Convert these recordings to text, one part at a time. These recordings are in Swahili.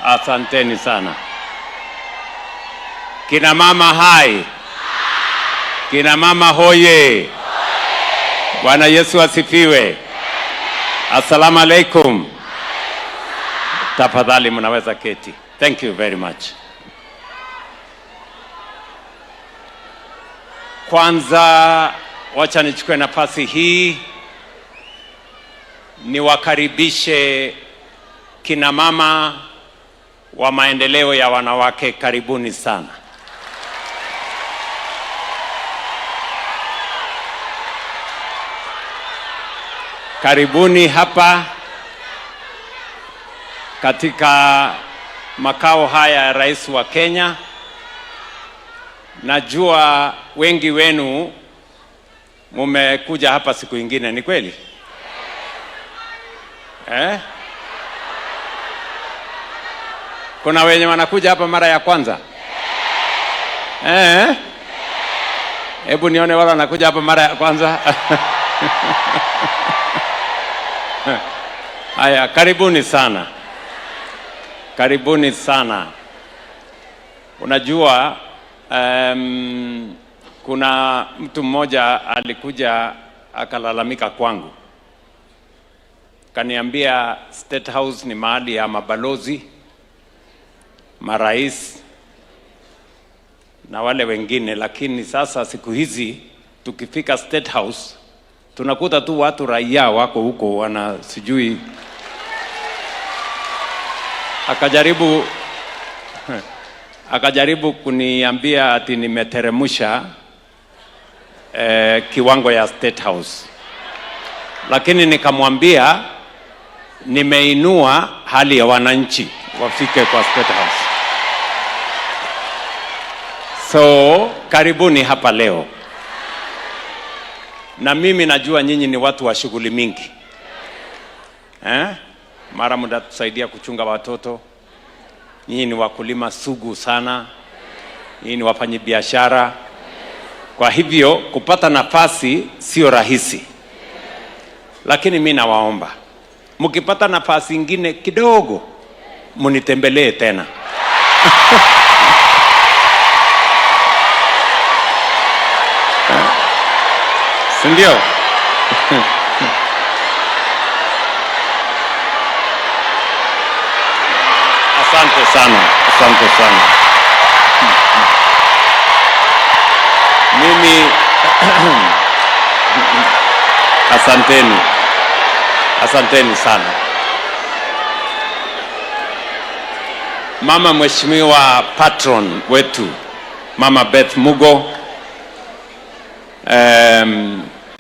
Asanteni sana. Kina mama hai. Kina mama hoye. Bwana Yesu asifiwe. Assalamu alaikum. Tafadhali mnaweza keti. Thank you very much. Kwanza wacha nichukue nafasi hii niwakaribishe kina mama wa maendeleo ya wanawake. Karibuni sana. Karibuni hapa katika makao haya ya Rais wa Kenya. Najua wengi wenu mumekuja hapa siku ingine, ni kweli? Kuna wenye wanakuja hapa mara ya kwanza? Hebu nione wala wanakuja hapa mara ya kwanza. Haya, karibuni sana. Karibuni sana. Unajua kuna mtu mmoja alikuja akalalamika kwangu. Kaniambia State House ni mahali ya mabalozi, marais na wale wengine, lakini sasa siku hizi tukifika State House tunakuta tu watu raia wako huko wana sijui. Akajaribu kuniambia ati nimeteremusha kiwango ya State House, lakini nikamwambia nimeinua hali ya wananchi wafike kwa State House. So karibuni hapa leo, na mimi najua nyinyi ni watu wa shughuli mingi. Mara mtatusaidia kuchunga watoto, nyinyi ni wakulima sugu sana, nyinyi ni wafanyi biashara. Kwa hivyo kupata nafasi sio rahisi, lakini mimi nawaomba mkipata nafasi nyingine kidogo munitembelee tena. Sindio? Asante sana, asante sana. Mimi asanteni. Asanteni sana. Mama mheshimiwa patron wetu, Mama Beth Mugo,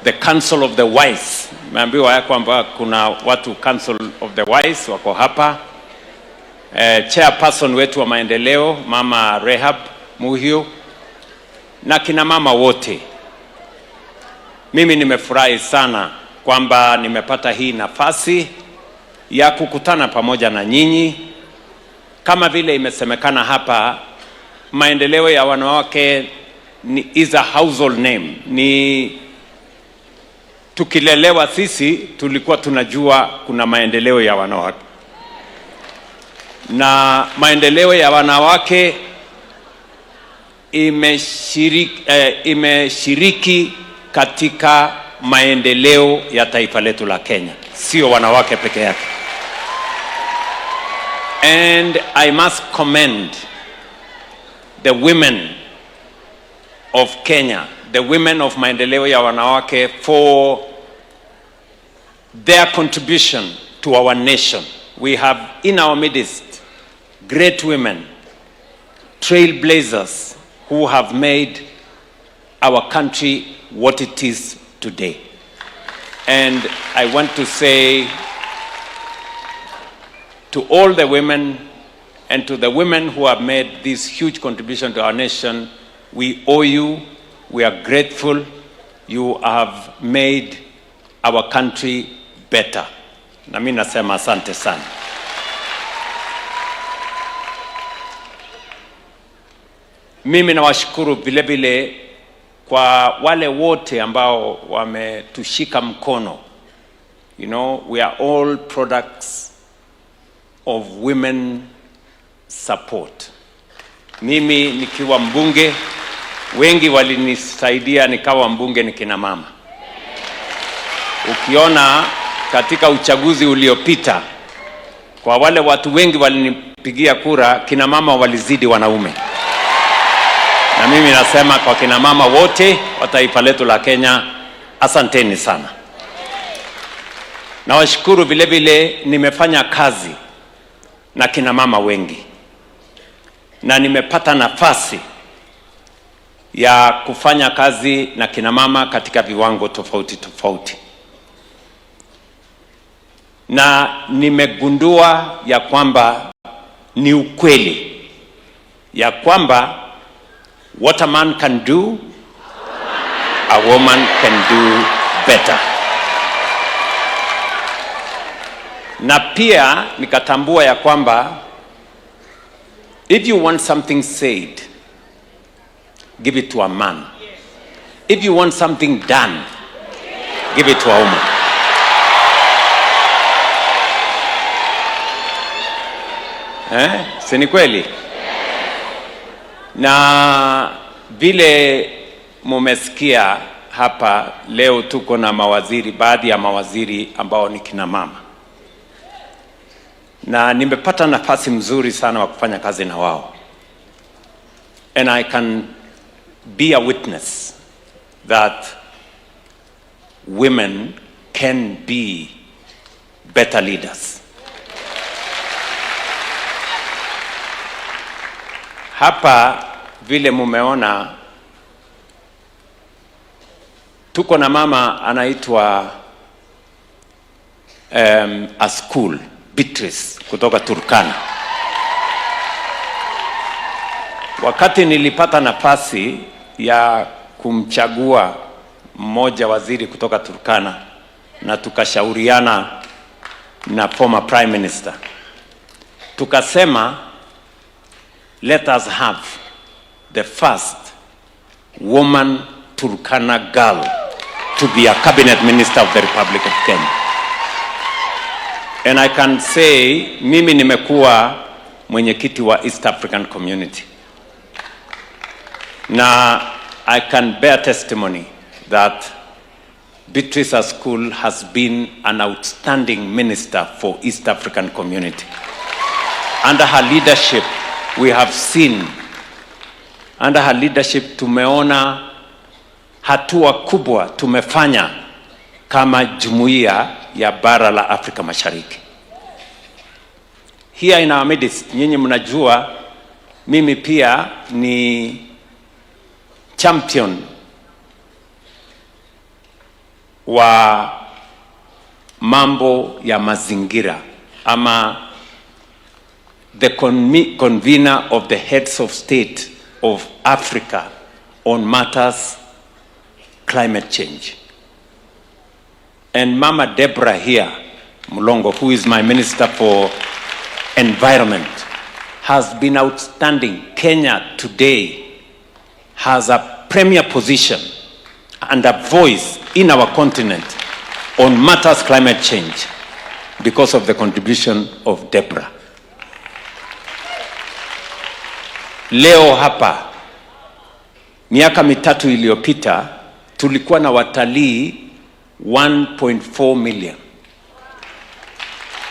the Council of the Wise. Meambiwa ya kwamba kuna watu Council of the Wise wako hapa. Chairperson wetu wa maendeleo Mama Rehab Muhio, na kina mama wote. Mimi nimefurahi sana kwamba nimepata hii nafasi ya kukutana pamoja na nyinyi. Kama vile imesemekana hapa, maendeleo ya wanawake is a household name. Ni tukilelewa sisi tulikuwa tunajua kuna maendeleo ya wanawake, na maendeleo ya wanawake imeshiriki katika maendeleo ya taifa letu la Kenya, sio wanawake peke yake. And I must commend the women of Kenya, the women of maendeleo ya wanawake, for their contribution to our nation. We have in our midst great women, trailblazers, who have made our country what it is today. And I want to say to all the women and to the women who have made this huge contribution to our nation, we owe you, we are grateful. You have made our country better. Na mimi nasema asante sana. Mimi nawashukuru vile vile kwa wale wote ambao wametushika mkono. You know, we are all products of women support. Mimi nikiwa mbunge, wengi walinisaidia nikawa mbunge ni kina mama. Ukiona katika uchaguzi uliopita, kwa wale watu wengi walinipigia kura, kina mama walizidi wanaume. Na mimi nasema kwa kina mama wote wa taifa letu la Kenya, asanteni sana. Na washukuru vile vile, nimefanya kazi na kina mama wengi, na nimepata nafasi ya kufanya kazi na kina mama katika viwango tofauti tofauti, na nimegundua ya kwamba ni ukweli ya kwamba what a man can do, a woman can do better. Na pia nikatambua ya kwamba if you want something said, give it to a man. If you want something done, give it to a woman. Si ni kweli? Na vile mumesikia hapa leo, tuko na mawaziri, baadhi ya mawaziri ambao ni kina mama, na nimepata nafasi mzuri sana wa kufanya kazi na wao, and I can be a witness that women can be better leaders. Hapa vile mumeona, tuko na mama anaitwa a school Beatrice kutoka Turkana. Wakati nilipata nafasi ya kumchagua mmoja waziri kutoka Turkana, na tukashauriana na former prime minister, tukasema let us have the first woman Turkana girl to be a cabinet minister of the Republic of Kenya. And I can say, mimi nimekuwa mwenyekiti wa East African Community, na I can bear testimony that Beatrice School has been an outstanding minister for East African Community. Under her leadership, we have seen, under her leadership tumeona hatua kubwa tumefanya kama jumuiya ya bara la Afrika Mashariki. Here in our midst, nyinyi mnajua mimi pia ni champion wa mambo ya mazingira, ama the convener of the heads of state of Africa on matters climate change. And Mama Deborah here, Mulongo, who is my Minister for Environment, has been outstanding. Kenya today has a premier position and a voice in our continent on matters climate change because of the contribution of Deborah. Leo hapa, miaka mitatu iliyopita, tulikuwa na watalii 1.4 million.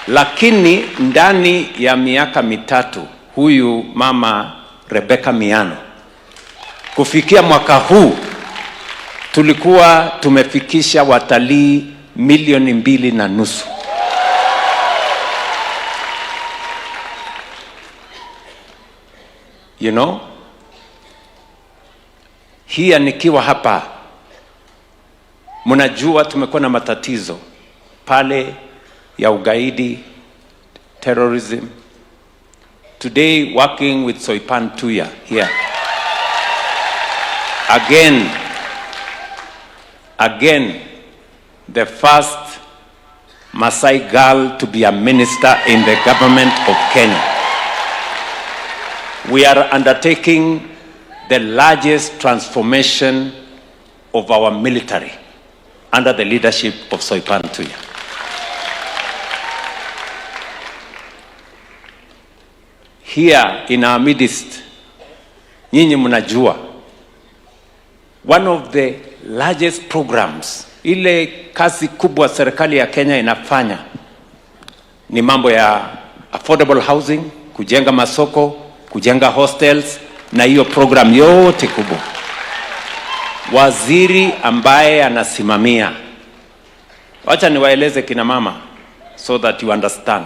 Lakini ndani ya miaka mitatu, huyu Mama Rebecca Miano, kufikia mwaka huu tulikuwa tumefikisha watalii 2.5 million. You know, hii nikiwa hapa, mnajua tumekuwa na matatizo pale ya ugaidi, terrorism. Today working with Soipan Tuya here. Again, the first Maasai girl to be a minister in the government of Kenya. We are undertaking the largest transformation of our military under the leadership of Soipan Tuya. here in our midst, nyinyi mnajua one of the largest programs, ile kazi kubwa serikali ya Kenya inafanya ni mambo ya affordable housing, kujenga masoko, kujenga hostels, na hiyo program yote kubwa. Waziri ambaye anasimamia, wacha niwaeleze kina mama so that you understand.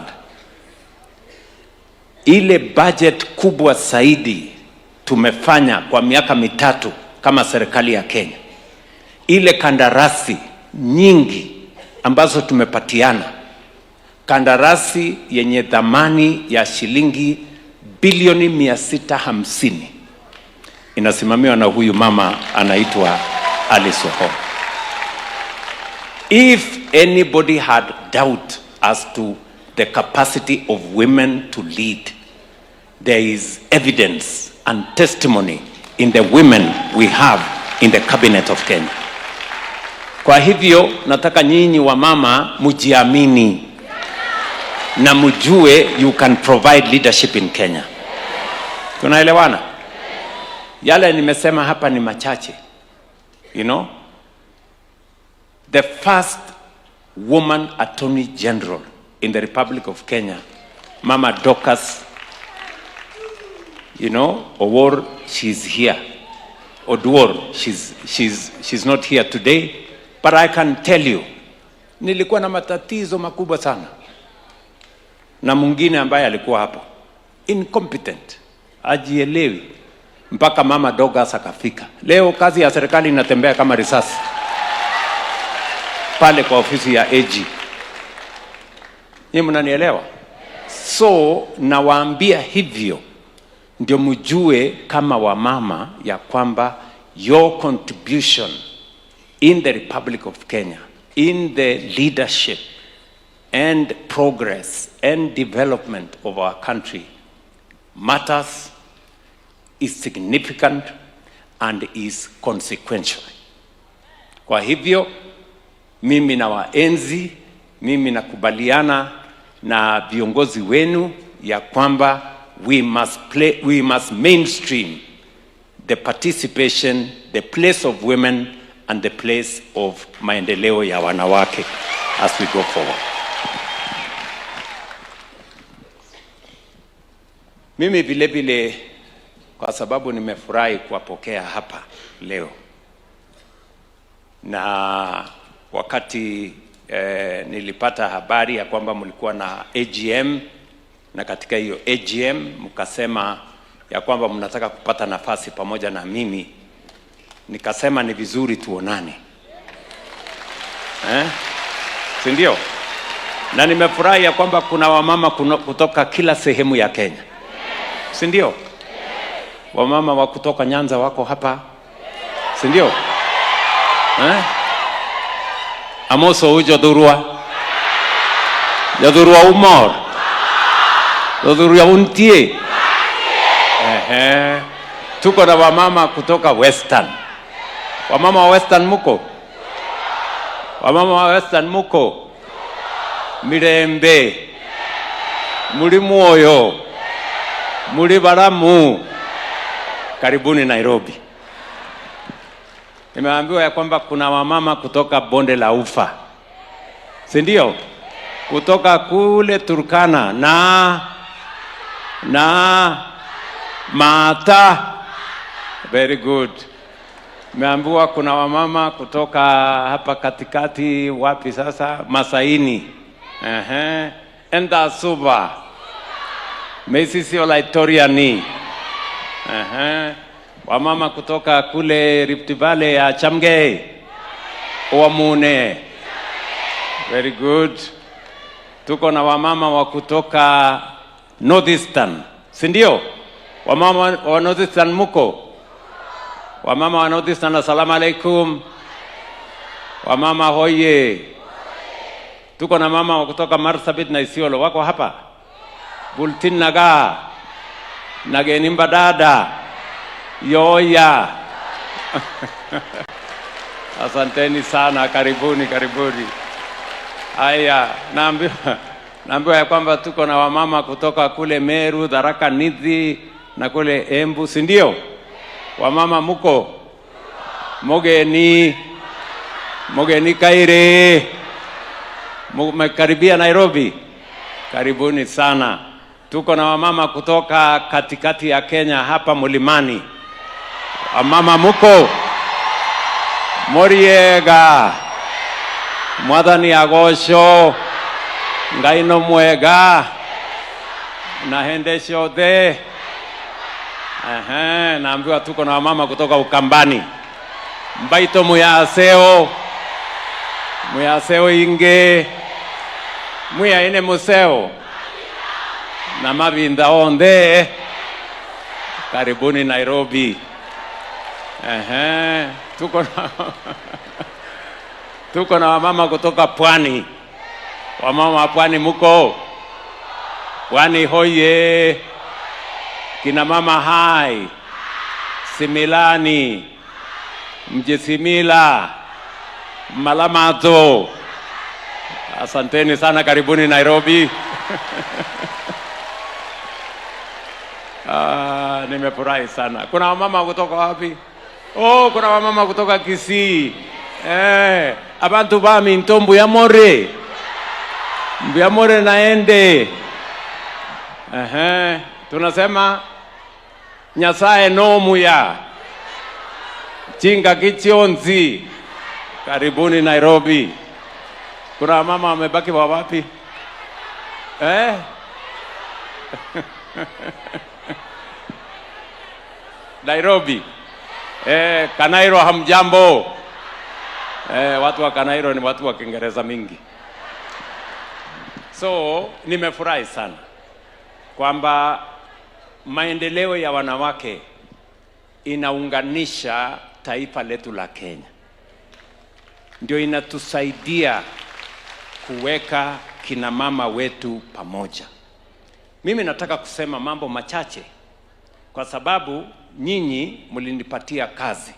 Ile budget kubwa zaidi tumefanya kwa miaka mitatu kama serikali ya Kenya, ile kandarasi nyingi ambazo tumepatiana, kandarasi yenye thamani ya shilingi bilioni 650 inasimamiwa na huyu mama anaitwa Alice Wahome. If anybody had doubt as to the capacity of women to lead, there is evidence and testimony in the women we have in the cabinet of Kenya. Kwa hivyo nataka nyinyi wa mama mujiamini na mjue you can provide leadership in Kenya. Tunaelewana? Yale nimesema hapa ni machache. You know, the first woman attorney general in the Republic of Kenya, Mama Dorcas, you know, Owor, she's here. Oduor, she's not here today, but I can tell you, nilikuwa na matatizo makubwa sana na mwingine ambaye alikuwa hapo incompetent, ajielewi, mpaka Mama Dorcas akafika. Leo kazi ya serikali inatembea kama risasi pale kwa ofisi ya AG. Nyinyi mnanielewa? So nawaambia hivyo ndio mjue kama wamama ya kwamba your contribution in the Republic of Kenya, in the leadership and progress and development of our country matters, is significant and is consequential. Kwa hivyo mimi na waenzi, mimi nakubaliana na viongozi wenu ya kwamba we must mainstream the participation, the place of women and the place of maendeleo ya wanawake as we go forward. Mimi vile vile, kwa sababu nimefurahi kuwapokea hapa leo, na wakati nilipata habari ya kwamba mlikuwa na AGM, na katika hiyo AGM mkasema ya kwamba mnataka kupata nafasi pamoja na mimi, nikasema ni vizuri tuonane. Si ndio? Na nimefurahi ya kwamba kuna wamama kutoka kila sehemu ya Kenya. Si ndio? Wamama wa kutoka Nyanza wako hapa. Si ndio? Amoso ujo durua. Jadurua umor. Jadurua untie. Tuko na wamama kutoka Western. Wamama wa Western muko? Wamama wa Western muko? Mirembe. Muri Moyo. Muri Baramu. Karibuni Nairobi. Nimeambiwa ya kwamba kuna wamama kutoka Bonde la Ufa. Si ndio? Kutoka kule Turkana na Mata. Very good. Nimeambiwa kuna wamama kutoka hapa katikati, wapi sasa? Masaini. Enda Suba. Mesisi Olaitoriani. Wamama kutoka kule Rift Valley ya Chamgei. Uamune. Very good. Tuko na wamama wa kutoka Northeastern. Si ndio? Wamama wa Northeastern muko? Wamama wa Northeastern, assalamu alaikum. Wamama hoye. Tuko na mama wa kutoka Marsabit na Isiolo, wako hapa? Bultin Naga. Nageni Mbadada. Yoya. Asanteni sana, karibuni. Aya, Naambiwa ya kwamba tuko na wamama kutoka kule Meru, Tharaka Nithi na kule Embu, si ndio? Wamama muko? Mogeni Kaire. Mmekaribia Nairobi? Karibuni sana. Tuko na wamama kutoka katikati ya Kenya hapa Mlimani. Wamama muko? Moriega. Mwathani agocwo. Ngai no mwega. Na hende ciothe. Naambiwa tuko na wamama kutoka Ukambani. Mbaito muyaseo inge muya ine museo na mabinda onde. Karibuni Nairobi. Tuko na wamama kutoka Pwani. Wamama wa Pwani muko? Pwani hoye. Kina mama hai, Similani, Mjesimila, Malamato. Asanteni sana, karibuni Nairobi. Nimefurahi sana. Kuna wamama kutoka wapi? Oh, kuna wamama kutoka Kisii. Abantu bami ntombu ya more. Mbuyamore naende. Tunasema Nyasaye no muya. Chinga kichionzi. Karibuni Nairobi. Kuna mama wamebaki wapi? Nairobi. Kanairo hamjambo. Watu wa Kanairo ni watu wa Kiingereza mingi. So, nimefurahi sana kwamba maendeleo ya wanawake inaunganisha taifa letu la Kenya. Ndio inatusaidia kuweka kina mama wetu pamoja. Mimi nataka kusema mambo machache kwa sababu nyinyi mlinipatia kazi.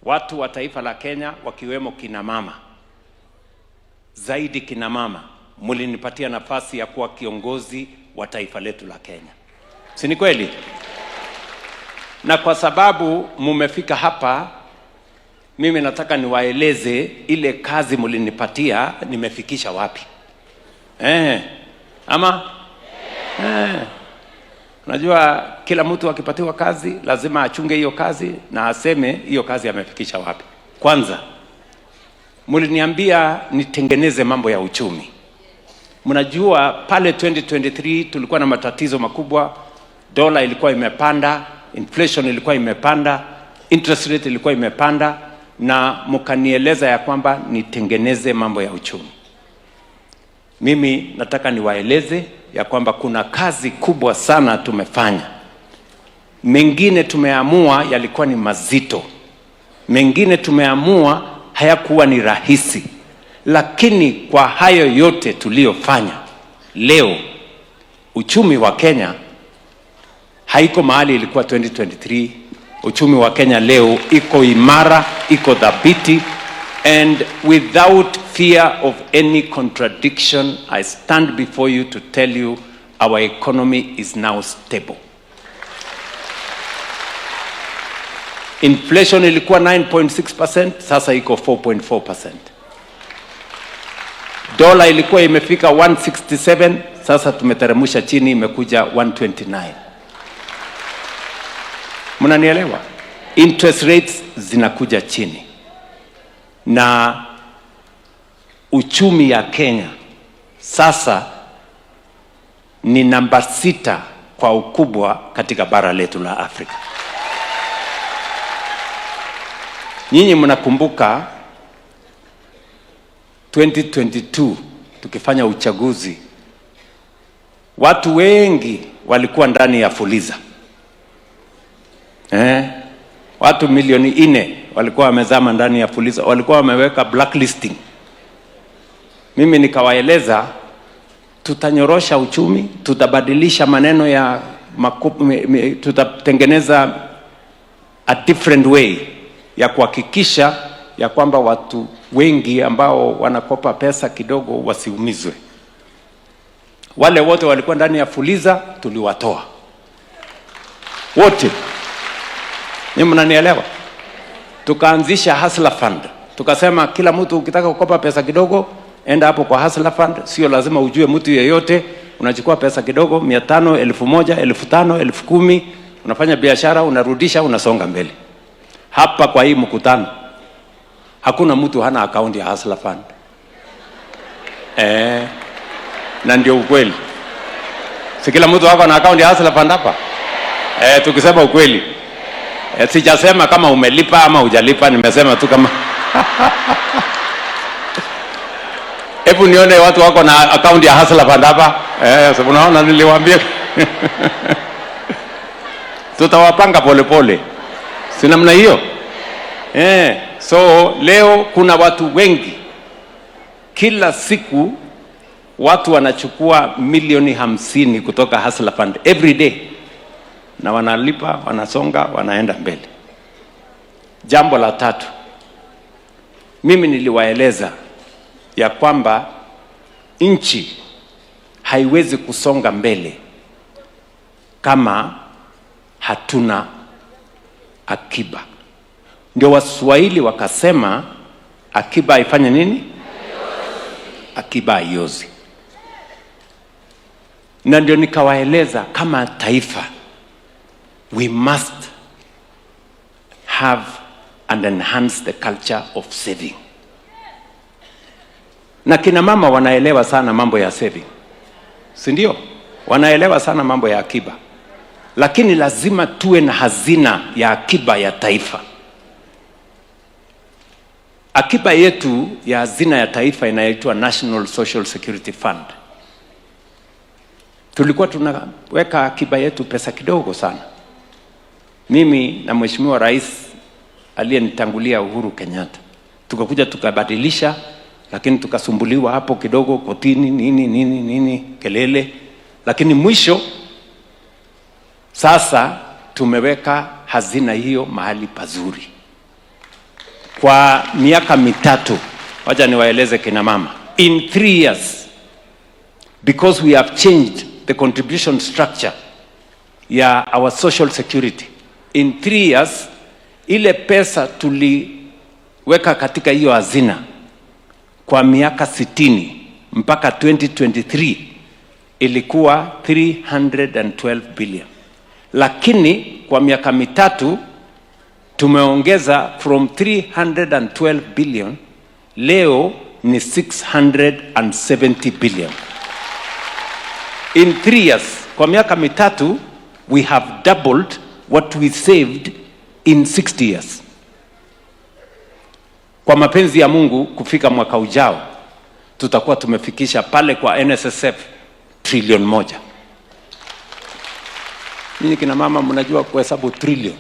Watu wa taifa la Kenya wakiwemo kina mama. Zaidi kina mama mlinipatia nafasi ya kuwa kiongozi wa taifa letu la Kenya. Si ni kweli? Na kwa sababu mumefika hapa, mimi nataka niwaeleze ile kazi mlinipatia nimefikisha wapi. Unajua kila mtu akipatiwa kazi lazima achunge hiyo kazi na aseme hiyo kazi amefikisha wapi. Kwanza, mliniambia nitengeneze mambo ya uchumi. Mnajua pale 2023 tulikuwa na matatizo makubwa. Dola ilikuwa imepanda, inflation ilikuwa imepanda, interest rate ilikuwa imepanda, na mkanieleza ya kwamba nitengeneze mambo ya uchumi. Mimi nataka niwaeleze ya kwamba kuna kazi kubwa sana tumefanya. Mengine tumeamua yalikuwa ni mazito. Mengine tumeamua hayakuwa ni rahisi. Lakini kwa hayo yote tuliyofanya, leo uchumi wa Kenya haiko mahali ilikuwa 2023. Uchumi wa Kenya leo iko imara, iko dhabiti, and without fear of any contradiction, I stand before you to tell you our economy is now stable. Inflation ilikuwa 9.6%, sasa iko 4.4%. Dola ilikuwa imefika 167, sasa tumeteremsha chini imekuja 129. Mnanielewa? Interest rates zinakuja chini. Na uchumi ya Kenya sasa ni namba 6 kwa ukubwa katika bara letu la Afrika. Nyinyi mnakumbuka 2022 tukifanya uchaguzi, watu wengi walikuwa ndani ya Fuliza. Watu milioni 4 walikuwa wamezama ndani ya Fuliza, walikuwa wameweka blacklisting. Mimi nikawaeleza tutanyorosha uchumi, tutabadilisha maneno ya tutatengeneza a different way ya kuhakikisha ya kwamba watu wengi ambao wanakopa pesa kidogo wasiumizwe. Wale wote walikuwa ndani ya Fuliza tuliwatoa wote. Ni mnanielewa? Tukaanzisha Hustler Fund. Tukasema kila mtu ukitaka kukopa pesa kidogo, enda hapo kwa Hustler Fund. Sio lazima ujue mtu yeyote. Unachukua pesa kidogo, 500, 1000, 5000, 10,000, unafanya biashara, unarudisha, unasonga mbele. Hapa kwa hii mkutano hakuna mtu hana account ya Hustler Fund. Na ndio ukweli. Si kila mtu wako na account ya Hustler Fund hapa? Tukisema ukweli. Sijasema kama umelipa ama hujalipa, nimesema tu kama hebu nione watu wako na account ya Hustler Fund hapa. Sasa unaona niliwaambia. Tutawapanga pole pole. Si namna hiyo? So leo kuna watu wengi. Kila siku watu wanachukua milioni 50 kutoka Hustler Fund every day. Na wanalipa, wanasonga, wanaenda mbele. Jambo la tatu. Mimi niliwaeleza ya kwamba nchi haiwezi kusonga mbele kama hatuna akiba. Ndio Waswahili wakasema akiba ifanye nini? Akiba haiozi. Na ndio nikawaeleza kama taifa we must have and enhance the culture of saving. Na kina mama wanaelewa sana mambo ya saving. Si ndio? Wanaelewa sana mambo ya akiba. Lakini lazima tuwe na hazina ya akiba ya taifa. Akiba yetu ya hazina ya taifa inaitwa National Social Security Fund. Tulikuwa tunaweka akiba yetu pesa kidogo sana. Mimi na Mheshimiwa Rais aliyenitangulia Uhuru Kenyatta tukakuja tukabadilisha, lakini tukasumbuliwa hapo kidogo kotini nini kelele, lakini mwisho sasa tumeweka hazina hiyo mahali pazuri kwa miaka mitatu. Wacha niwaeleze kina mama, in 3 years, because we have changed the contribution structure ya our social security, in 3 years ile pesa tuliweka katika hiyo hazina kwa miaka 60 mpaka 2023 ilikuwa 312 billion. Lakini kwa miaka mitatu tumeongeza from 312 billion, leo ni 670 billion. In 3 years, kwa miaka mitatu, we have doubled what we saved in 60 years. Kwa mapenzi ya Mungu, kufika mwaka ujao tutakuwa tumefikisha pale kwa NSSF trilioni 1. Ninyi kina mama mnajua kuhesabu trillion.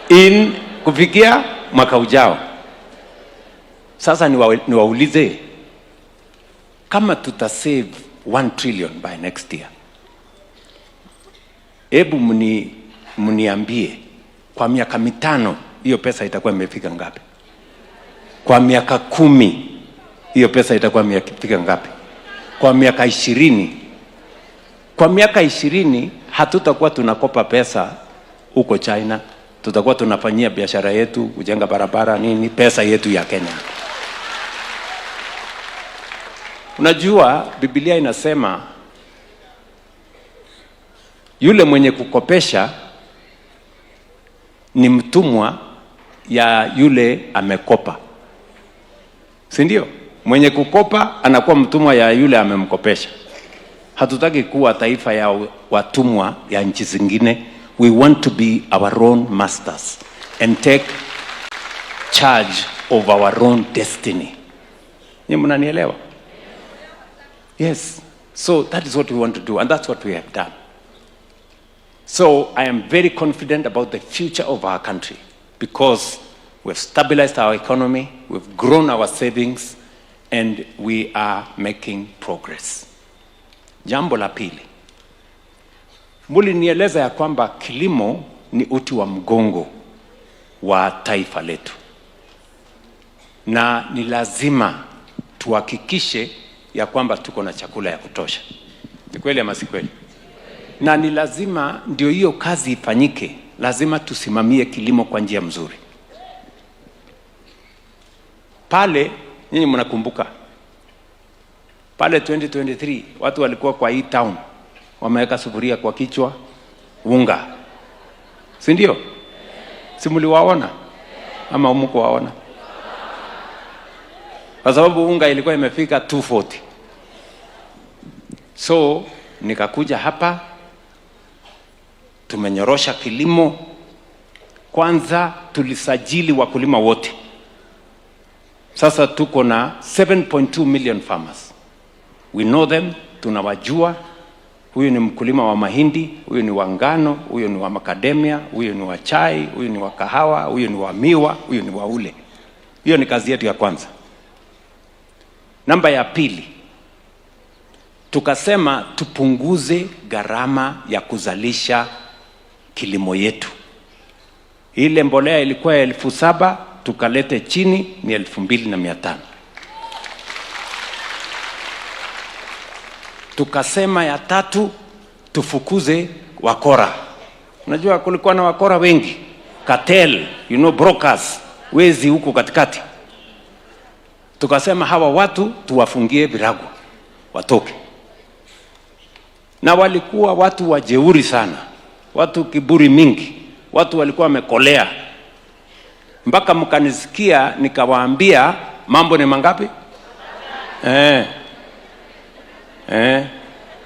In kufikia mwaka ujao. Sasa niwaulize, kama tutasave 1 trillion by next year, hebu mniambie kwa miaka mitano hiyo pesa itakuwa imefika ngapi? Kwa miaka 10 hiyo pesa itakuwa imefika ngapi? Kwa miaka 20? Kwa miaka 20 hatutakuwa tunakopa pesa huko China, tutakuwa tunafanyia biashara yetu, kujenga barabara nini, pesa yetu ya Kenya. Unajua Biblia inasema yule mwenye kukopesha ni mtumwa ya yule amekopa. Si ndio? Mwenye kukopa anakuwa mtumwa ya yule amemkopesha. Hatutaki kuwa taifa ya watumwa ya nchi zingine. We want to be our own masters and take charge of our own destiny. Ni mnanielewa? Yes. So that is what we want to do, and that's what we have done. So I am very confident about the future of our country because we've stabilized our economy, we've grown our savings, and we are making progress. Jambo la pili. Mulinieleza ya kwamba kilimo ni uti wa mgongo wa taifa letu, na ni lazima tuhakikishe ya kwamba tuko na chakula ya kutosha. Ni kweli ama si kweli? Na ni lazima ndio hiyo kazi ifanyike, lazima tusimamie kilimo kwa njia mzuri. Pale nyinyi mnakumbuka pale 2023 watu walikuwa kwa hii town wameweka sufuria kwa kichwa unga, si ndio? Si mliwaona ama humkuwaona? Kwa sababu unga ilikuwa imefika 240. So nikakuja hapa, tumenyorosha kilimo. Kwanza tulisajili wakulima wote. Sasa tuko na 7.2 million farmers. We know them, tunawajua. Huyu ni mkulima wa mahindi, huyu ni wa ngano, huyu ni wa macadamia, huyu ni wa chai, huyu ni wa kahawa, huyu ni wa miwa, huyu ni wa ule. Hiyo ni kazi yetu ya kwanza. Namba ya pili, tukasema tupunguze gharama ya kuzalisha kilimo yetu. Ile mbolea ilikuwa 7,000, tukalete chini ni 2,500. Tukasema ya tatu, tufukuze wakora. Unajua kulikuwa na wakora wengi, cartel, brokers, wezi huko katikati. Tukasema hawa watu tuwafungie virago watoke. Na walikuwa watu wajeuri sana, watu kiburi mingi, watu walikuwa wamekolea. Mpaka mkanisikia nikawaambia mambo ni mangapi?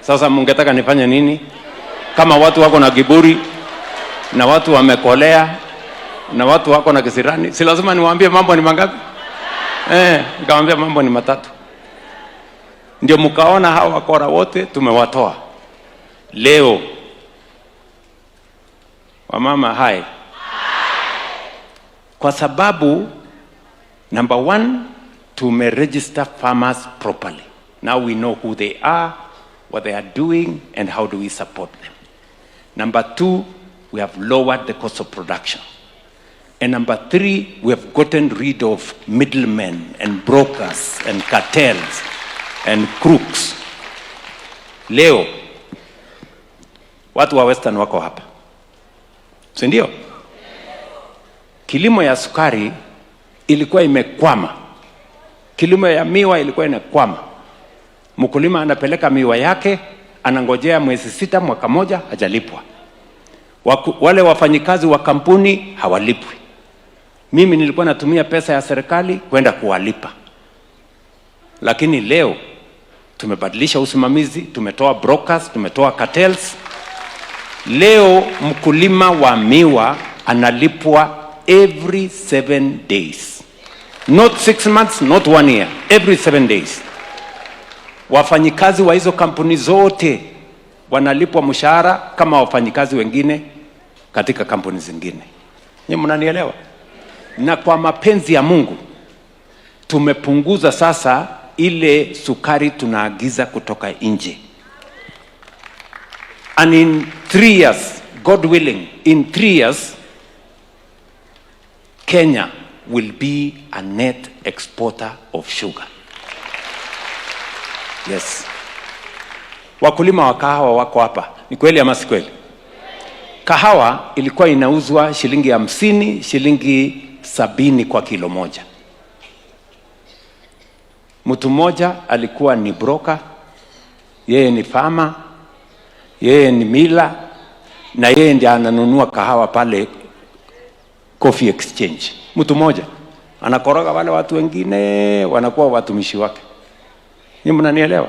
Sasa mungetaka nifanye nini? Kama watu wako na kiburi na watu wamekolea na watu wako na kisirani, si lazima niwaambie mambo ni mangapi? Nikamwambia mambo ni matatu. Ndio mkaona hawa wakora wote tumewatoa. Leo wamama hai, kwa sababu number 1, tumeregister farmers properly. Now we know who they are, what they are doing, and how do we support them. Number 2, we have lowered the cost of production. And number 3, we have gotten rid of middlemen and brokers and cartels and crooks. Leo watu wa Western wako hapa, si ndio? Kilimo ya sukari ilikuwa imekwama, kilimo ya miwa ilikuwa inakwama. Mkulima anapeleka miwa yake, anangojea mwezi 6, mwaka moja, hajalipwa. Wale wafanyikazi wa kampuni hawalipwi. Mimi nilikuwa natumia pesa ya serikali kwenda kuwalipa. Lakini leo tumebadilisha usimamizi, tumetoa brokers, tumetoa cartels. Leo mkulima wa miwa analipwa every 7 days. Not 6 months, not 1 year, every 7 days. Wafanyikazi wa hizo kampuni zote wanalipwa mshahara kama wafanyikazi wengine katika kampuni zingine. Nyinyi mnanielewa? Na kwa mapenzi ya Mungu tumepunguza sasa ile sukari tunaagiza kutoka nje. And in 3 years, God willing, in 3 years, Kenya will be a net exporter of sugar. Yes. Wakulima wa kahawa wako hapa. Ni kweli ama si kweli? Kahawa ilikuwa inauzwa shilingi 50, shilingi 70 kwa kilo moja. Mtu mmoja alikuwa ni broker, yeye ni farmer, yeye ni mila, na yeye ndiye ananunua kahawa pale Coffee Exchange. Mtu mmoja anakoroga wale watu wengine wanakuwa watumishi wake. Ni mnanielewa?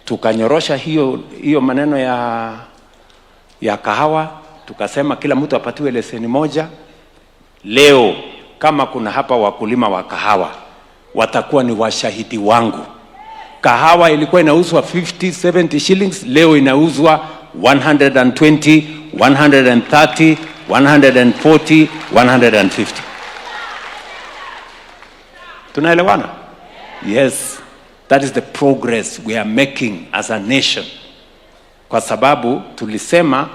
Tukanyorosha hiyo maneno ya kahawa, tukasema kila mtu apatiwe leseni moja. Leo kama kuna hapa wakulima wa kahawa, watakuwa ni washahidi wangu. Kahawa ilikuwa inauzwa 50, 70 shillings, leo inauzwa 120, 130, 140, 150. Tunaelewana? Yes, that is the progress we are making as a nation. Kwa sababu tulisema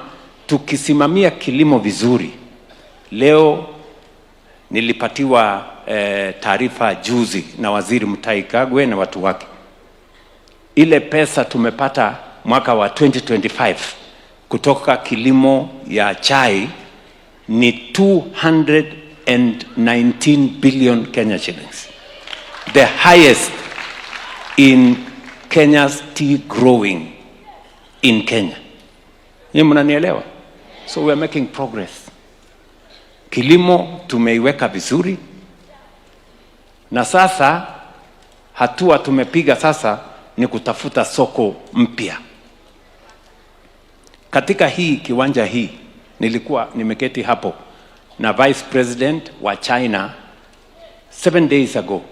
tukisimamia kilimo vizuri, leo nilipatiwa taarifa juzi na Waziri Mutahi Kagwe na watu wake. Ile pesa tumepata mwaka wa 2025 kutoka kilimo ya chai ni 219 billion Kenya shillings. The highest in Kenya's tea growing in Kenya. Nyinyi mnanielewa? So we are making progress. Kilimo tumeiweka vizuri, na sasa hatua tumepiga sasa ni kutafuta soko mpya. Katika hii kiwanja hii nilikuwa nimeketi hapo na Vice President wa China 7 days ago.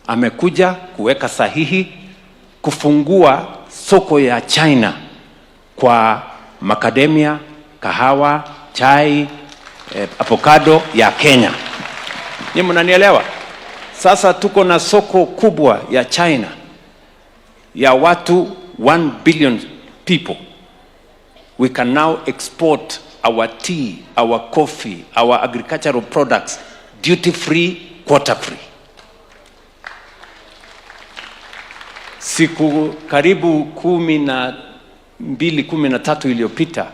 Amekuja kuweka sahihi kufungua soko ya China kwa macadamia, kahawa, chai, avocado ya Kenya. Ni mnanielewa? Sasa tuko na soko kubwa ya China ya watu 1 billion people. We can now export our tea, our coffee, our agricultural products duty free, quota free. Siku karibu 13 iliyopita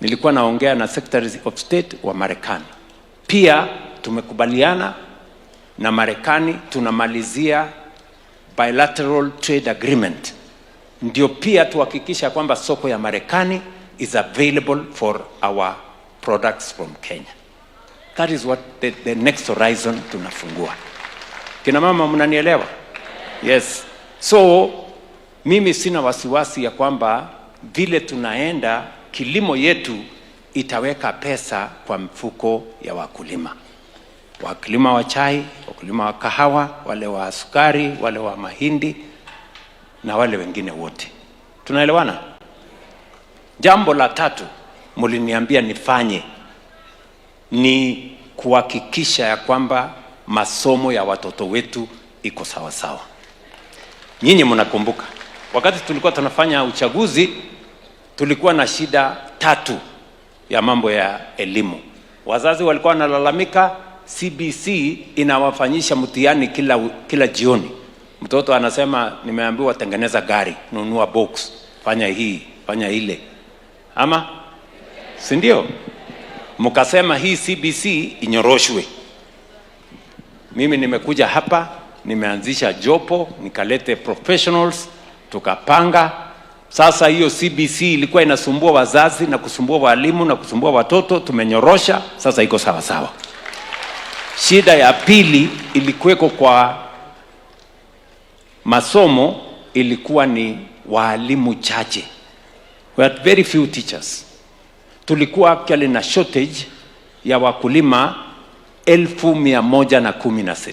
nilikuwa naongea na Secretary of State wa Marekani. Pia tumekubaliana na Marekani tunamalizia bilateral trade agreement. Ndio pia tuhakikisha kwamba soko ya Marekani is available for our products from Kenya. That is what the next horizon tunafungua. Kina mama mnanielewa? Yes. So mimi sina wasiwasi ya kwamba vile tunaenda kilimo yetu itaweka pesa kwa mfuko ya wakulima. Wakulima wa chai, wakulima wa kahawa, wale wa sukari, wale wa mahindi na wale wengine wote. Tunaelewana? Jambo la tatu mliniambia nifanye ni kuhakikisha ya kwamba masomo ya watoto wetu iko sawa sawa. Nyinyi mnakumbuka wakati tulikuwa tunafanya uchaguzi tulikuwa na shida 3 ya mambo ya elimu. Wazazi walikuwa wanalalamika CBC inawafanyisha mtihani kila jioni. Mtoto anasema nimeambiwa tengeneza gari, nunua box, fanya hii, fanya ile. Ama si ndio? Mkasema hii CBC inyoroshwe. Mimi nimekuja hapa, nimeanzisha jopo, nikalete professionals, tukapanga. Sasa hiyo CBC ilikuwa inasumbua wazazi na kusumbua walimu na kusumbua watoto, tumenyorosha, sasa iko sawa sawa. Shida ya pili ilikuweko kwa masomo, ilikuwa ni walimu chache. We had very few teachers. Tulikuwa actually na shortage ya wakulima 1116.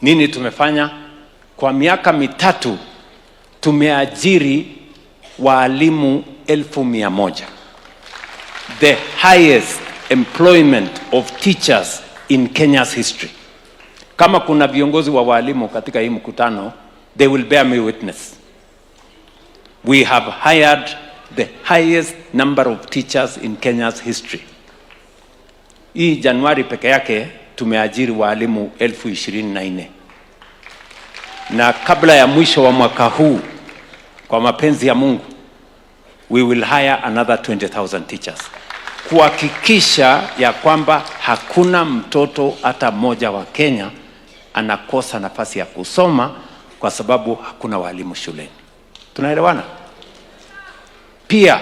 Nini tumefanya? Kwa miaka mitatu tumeajiri walimu 1100. The highest employment of teachers in Kenya's history. Kama kuna viongozi wa walimu katika hii mkutano, they will bear me witness. We have hired the highest number of teachers in Kenya's history. Hii Januari peke yake tumeajiri walimu 24,000. Na kabla ya mwisho wa mwaka huu, kwa mapenzi ya Mungu, we will hire another 20,000 teachers. Kuhakikisha ya kwamba hakuna mtoto hata mmoja wa Kenya anakosa nafasi ya kusoma kwa sababu hakuna walimu shuleni. Tunaelewana? Pia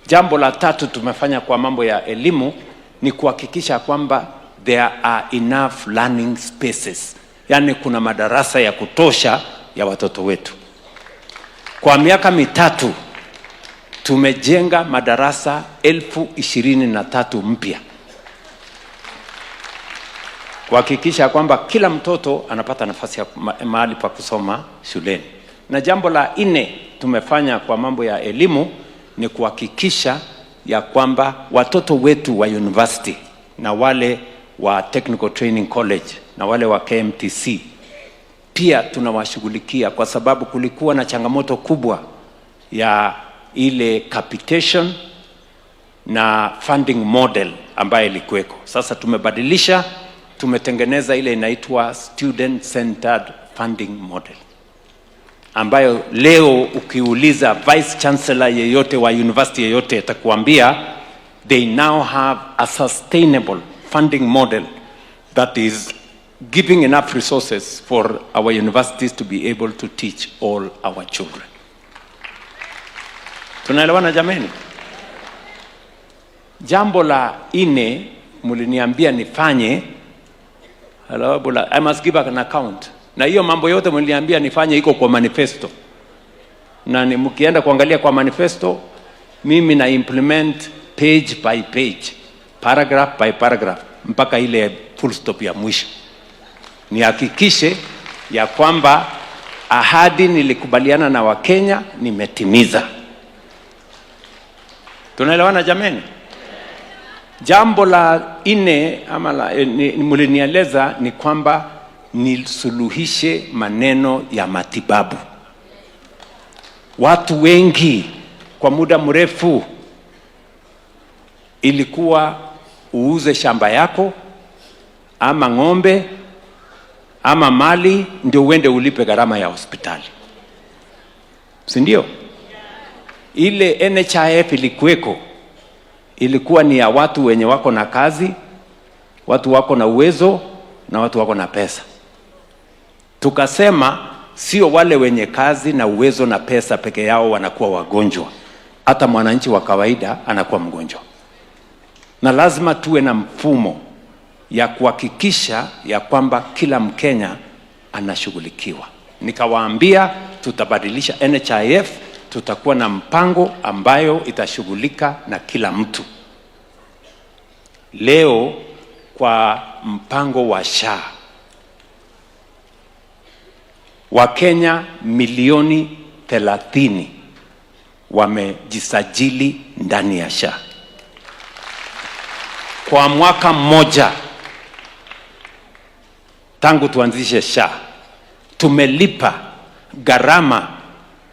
jambo la tatu tumefanya kwa mambo ya elimu ni kuhakikisha kwamba there are enough learning spaces. Yani kuna madarasa ya kutosha ya watoto wetu. Kwa miaka mitatu tumejenga madarasa 23,000 mpya. Kuhakikisha kwamba kila mtoto anapata nafasi ya mahali pa kusoma shuleni. Na jambo la 4 tumefanya kwa mambo ya elimu ni kuhakikisha ya kwamba watoto wetu wa university na wale wa Technical Training College na wale wa KMTC pia tunawashughulikia, kwa sababu kulikuwa na changamoto kubwa ya ile capitation na funding model ambayo ilikuweko. Sasa tumebadilisha, tumetengeneza ile inaitwa student centered funding model, ambayo leo ukiuliza vice chancellor yeyote wa university yeyote atakuambia they now have a sustainable funding model that is giving enough resources for our universities to be able to teach all our children. Tunaelewana jameni? Jambo la ine muliniambia nifanye, I must give an account. Na hiyo mambo yote muliniambia nifanye iko kwa manifesto. Na mkienda kuangalia kwa manifesto, mimi na implement page by page, paragraph by paragraph, mpaka ile full stop ya mwisho. Nihakikishe ya kwamba ahadi nilikubaliana na Wakenya nimetimiza. Tunaelewana jameni? Jambo la ine ama mulinieleza ni kwamba nisuluhishe maneno ya matibabu. Watu wengi kwa muda mrefu ilikuwa uuze shamba yako ama ng'ombe ama mali ndio uende ulipe gharama ya hospitali. Si ndio? Ile NHIF ilikuweko, ilikuwa ni ya watu wenye wako na kazi, watu wako na uwezo na watu wako na pesa. Tukasema sio wale wenye kazi na uwezo na pesa peke yao wanakuwa wagonjwa, hata mwananchi wa kawaida anakuwa mgonjwa. Na lazima tuwe na mfumo ya kuhakikisha ya kwamba kila Mkenya anashughulikiwa. Nikawaambia tutabadilisha NHIF, tutakuwa na mpango ambayo itashughulika na kila mtu. Leo kwa mpango wa SHA, Wakenya milioni 30 wamejisajili ndani ya SHA. Kwa mwaka mmoja tangu tuanzishe SHA, tumelipa gharama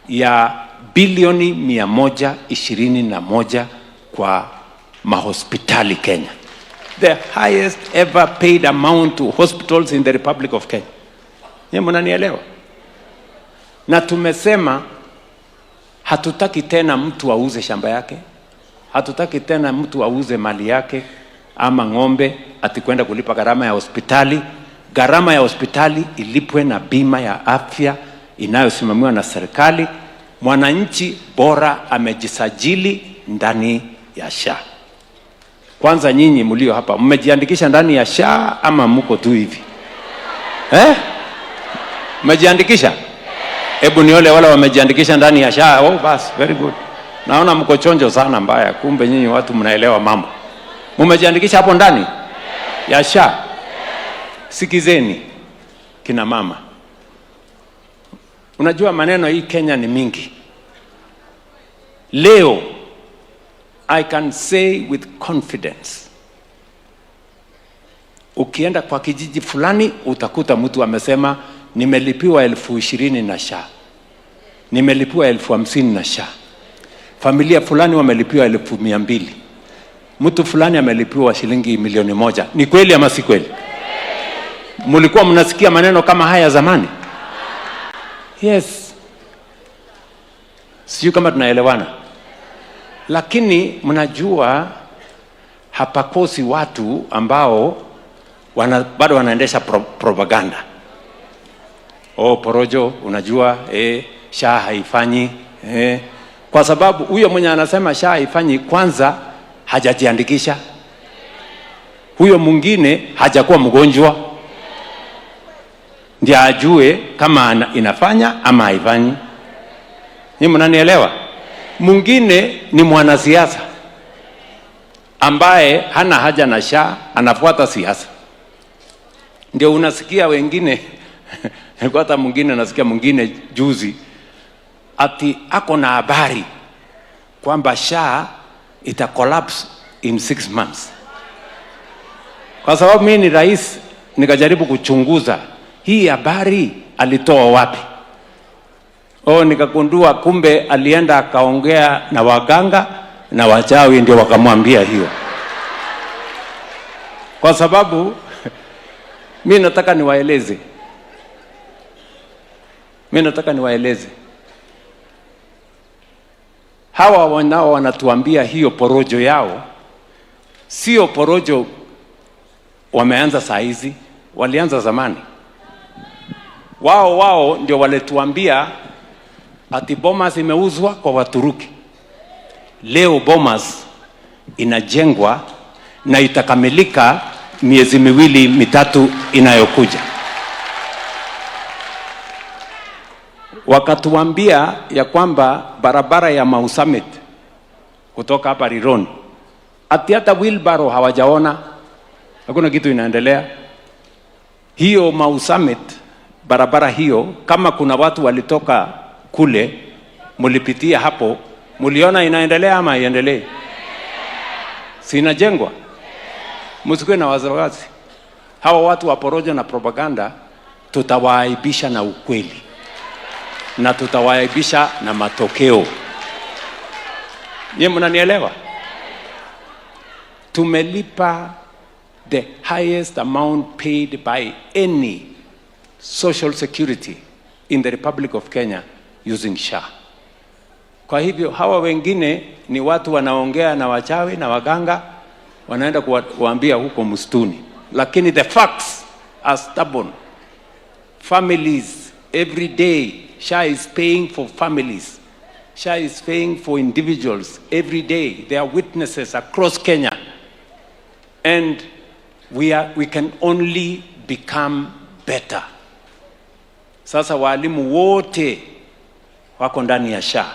ya bilioni 121 kwa mahospitali Kenya. The highest ever paid amount to hospitals in the Republic of Kenya. Nyinyi mnanielewa? Na tumesema hatutaki tena mtu auze shamba yake, hatutaki tena mtu auze mali yake ama ng'ombe atikwenda kulipa gharama ya hospitali. Gharama ya hospitali ilipwe na bima ya afya inayosimamiwa na serikali. Mwananchi bora amejisajili ndani ya SHA. Kwanza nyinyi mlio hapa, mmejiandikisha ndani ya SHA ama mko tu hivi? Mmejiandikisha? Hebu niole wala wamejiandikisha ndani ya SHA. Oh bas, very good. Naona mko chonjo sana mbaya. Kumbe nyinyi watu mnaelewa mambo. Mmejiandikisha hapo ndani ya SHA? Sikizeni kina mama. Unajua maneno hii Kenya ni mingi. Leo I can say with confidence, ukienda kwa kijiji fulani utakuta mtu amesema nimelipiwa 20,000 na SHA, nimelipiwa 50,000 na SHA, familia fulani wamelipiwa 200,000, mtu fulani amelipiwa shilingi 1,000,000. Ni kweli ama si kweli? Mlikuwa mnasikia maneno kama haya zamani? Yes. Sio kama tunaelewana. Lakini mnajua hapakosi watu ambao bado wanaendesha propaganda. Porojo, unajua SHA haifanyi. Kwa sababu huyo mwenye anasema SHA haifanyi kwanza hajajiandikisha. Huyo mwingine hajakuwa mgonjwa, ndio ajue kama inafanya ama haifanyi. Nyinyi mnanielewa? Mwingine ni mwanasiasa ambaye hana haja na SHA, anafuata siasa. Ndio unasikia wengine hata mwingine nasikia mwingine juzi ati ako na habari kwamba SHA ita collapse in 6 months. Kwa sababu mimi ni rais, nikajaribu kuchunguza hii habari alitoa wapi. Nikagundua kumbe alienda akaongea na waganga na wachawi ndio wakamwambia hiyo. Kwa sababu mimi nataka niwaeleze hawa wanao wanatuambia hiyo porojo yao sio porojo wameanza saa hizi, walianza zamani. Wao ndio walituambia ati Bomas imeuzwa kwa Waturuki. Leo Bomas inajengwa na itakamilika miezi miwili mitatu inayokuja. Wakatuambia ya kwamba barabara ya Mau Summit kutoka hapa Rironi ati hata wheelbarrow hawajaona, hakuna kitu inaendelea. Hiyo Mau Summit, barabara hiyo, kama kuna watu walitoka kule mulipitia hapo, muliona inaendelea ama iendelee? Si inajengwa? Msikuwe na wasiwasi. Hawa watu wa porojo na propaganda tutawaaibisha na ukweli, na tutawaaibisha na matokeo. Nyinyi mnanielewa? Tumelipa the highest amount paid by any social security in the Republic of Kenya using SHA. Kwa hivyo hawa wengine ni watu wanaongea na wachawi na waganga, wanaenda kuambia huko msituni, lakini the facts are stubborn. Families every day, SHA is paying for families. SHA is paying for individuals every day. There are witnesses across Kenya, and we can only become better. Sasa walimu wote wako ndani ya SHA.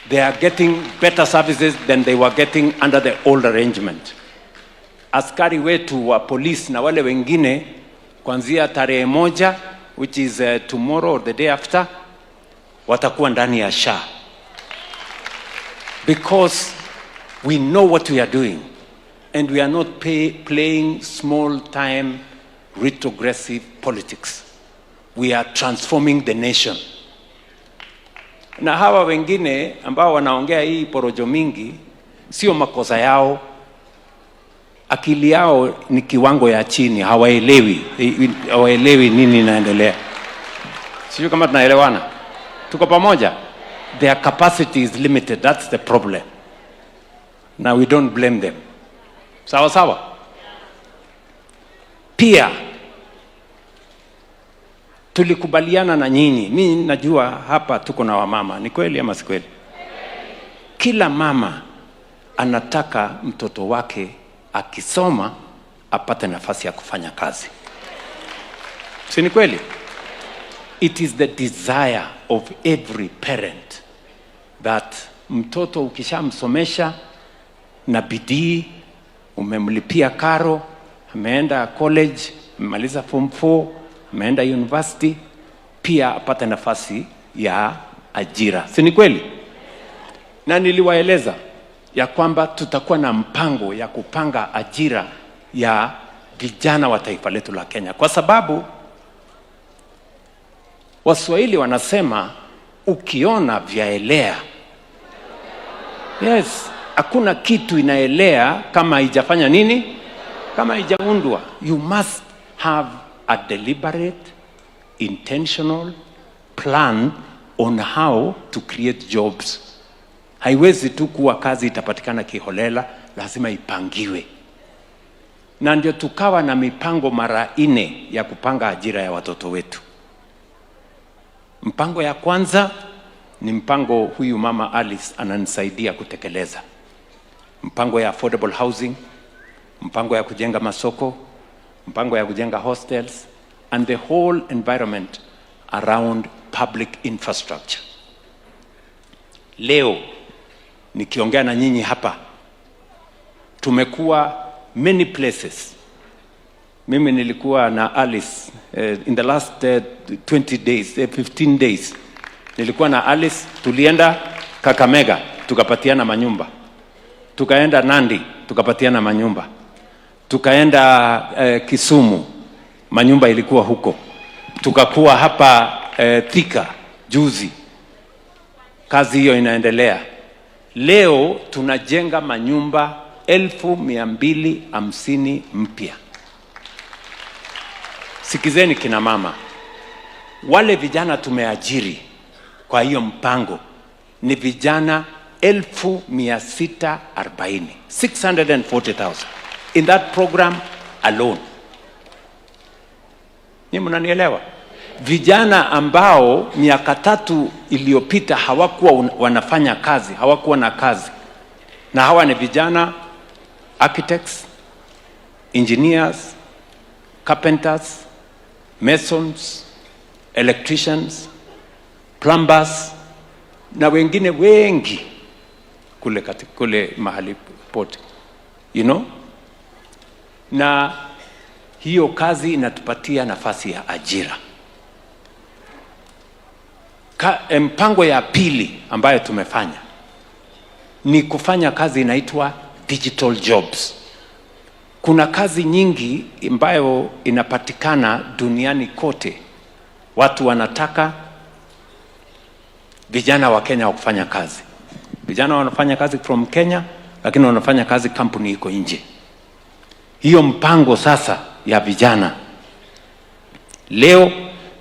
They are getting better services than they were getting under the old arrangement. Askari wetu wa polisi na wale wengine kuanzia tarehe 1, which is tomorrow or the day after, watakuwa ndani ya SHA. Because we know what we are doing, and we are not playing small-time retrogressive politics. We are transforming the nation. Na hawa wengine ambao wanaongea hii porojo mingi, sio makosa yao. Akili yao ni kiwango ya chini, hawaelewi nini inaendelea. Sio kama tunaelewana. Tuko pamoja? Their capacity is limited, that's the problem. Now we don't blame them. Sawa sawa? Pia tulikubaliana na nyinyi. Mimi najua hapa tuko na wamama. Ni kweli ama si kweli? Kila mama anataka mtoto wake akisoma apate nafasi ya kufanya kazi. Si ni kweli? It is the desire of every parent that mtoto ukishamsomesha na bidii, umemlipia karo, ameenda college, amemaliza form 4, ameenda university, pia apate nafasi ya ajira. Si ni kweli? Na niliwaeleza ya kwamba tutakuwa na mpango ya kupanga ajira ya vijana wa taifa letu la Kenya, kwa sababu Waswahili wanasema ukiona vyaelea. Yes, hakuna kitu inaelea kama haijafanya nini? Kama haijaundwa. You must have a deliberate, intentional plan on how to create jobs. Haiwezi tu kuwa kazi itapatikana kiholela, lazima ipangiwe. Na ndio tukawa na mipango mara 4 ya kupanga ajira ya watoto wetu. Mpango ya kwanza ni mpango huyu mama Alice ananisaidia kutekeleza. Mpango ya affordable housing, mpango ya kujenga masoko, mpango ya kujenga hostels, and the whole environment around public infrastructure. Leo nikiongea na nyinyi hapa, tumekuwa many places. Mimi nilikuwa na Alice in the last 20 days, 15 days. Nilikuwa na Alice, tulienda Kakamega, tukapatiana manyumba. Tukaenda Nandi, tukapatiana manyumba. Tukaenda Kisumu, manyumba ilikuwa huko. Tukakuwa hapa Thika juzi. Kazi hiyo inaendelea. Leo tunajenga manyumba 1250 mpya. Sikizeni kina mama, wale vijana tumeajiri kwa hiyo mpango ni vijana 1640, 640,000 in that program alone. Ni mnanielewa? Vijana ambao miaka 3 iliyopita hawakuwa wanafanya kazi, hawakuwa na kazi. Na hawa ni vijana architects, engineers, carpenters, masons, electricians, plumbers na wengine wengi kule mahali pote, you know. Na hiyo kazi inatupatia nafasi ya ajira. Mpango ya pili ambayo tumefanya ni kufanya kazi inaitwa digital jobs. Kuna kazi nyingi ambayo inapatikana duniani kote. Watu wanataka vijana wa Kenya kufanya kazi. Vijana wanafanya kazi from Kenya, lakini wanafanya kazi kampuni iko nje. Hiyo mpango sasa ya vijana, leo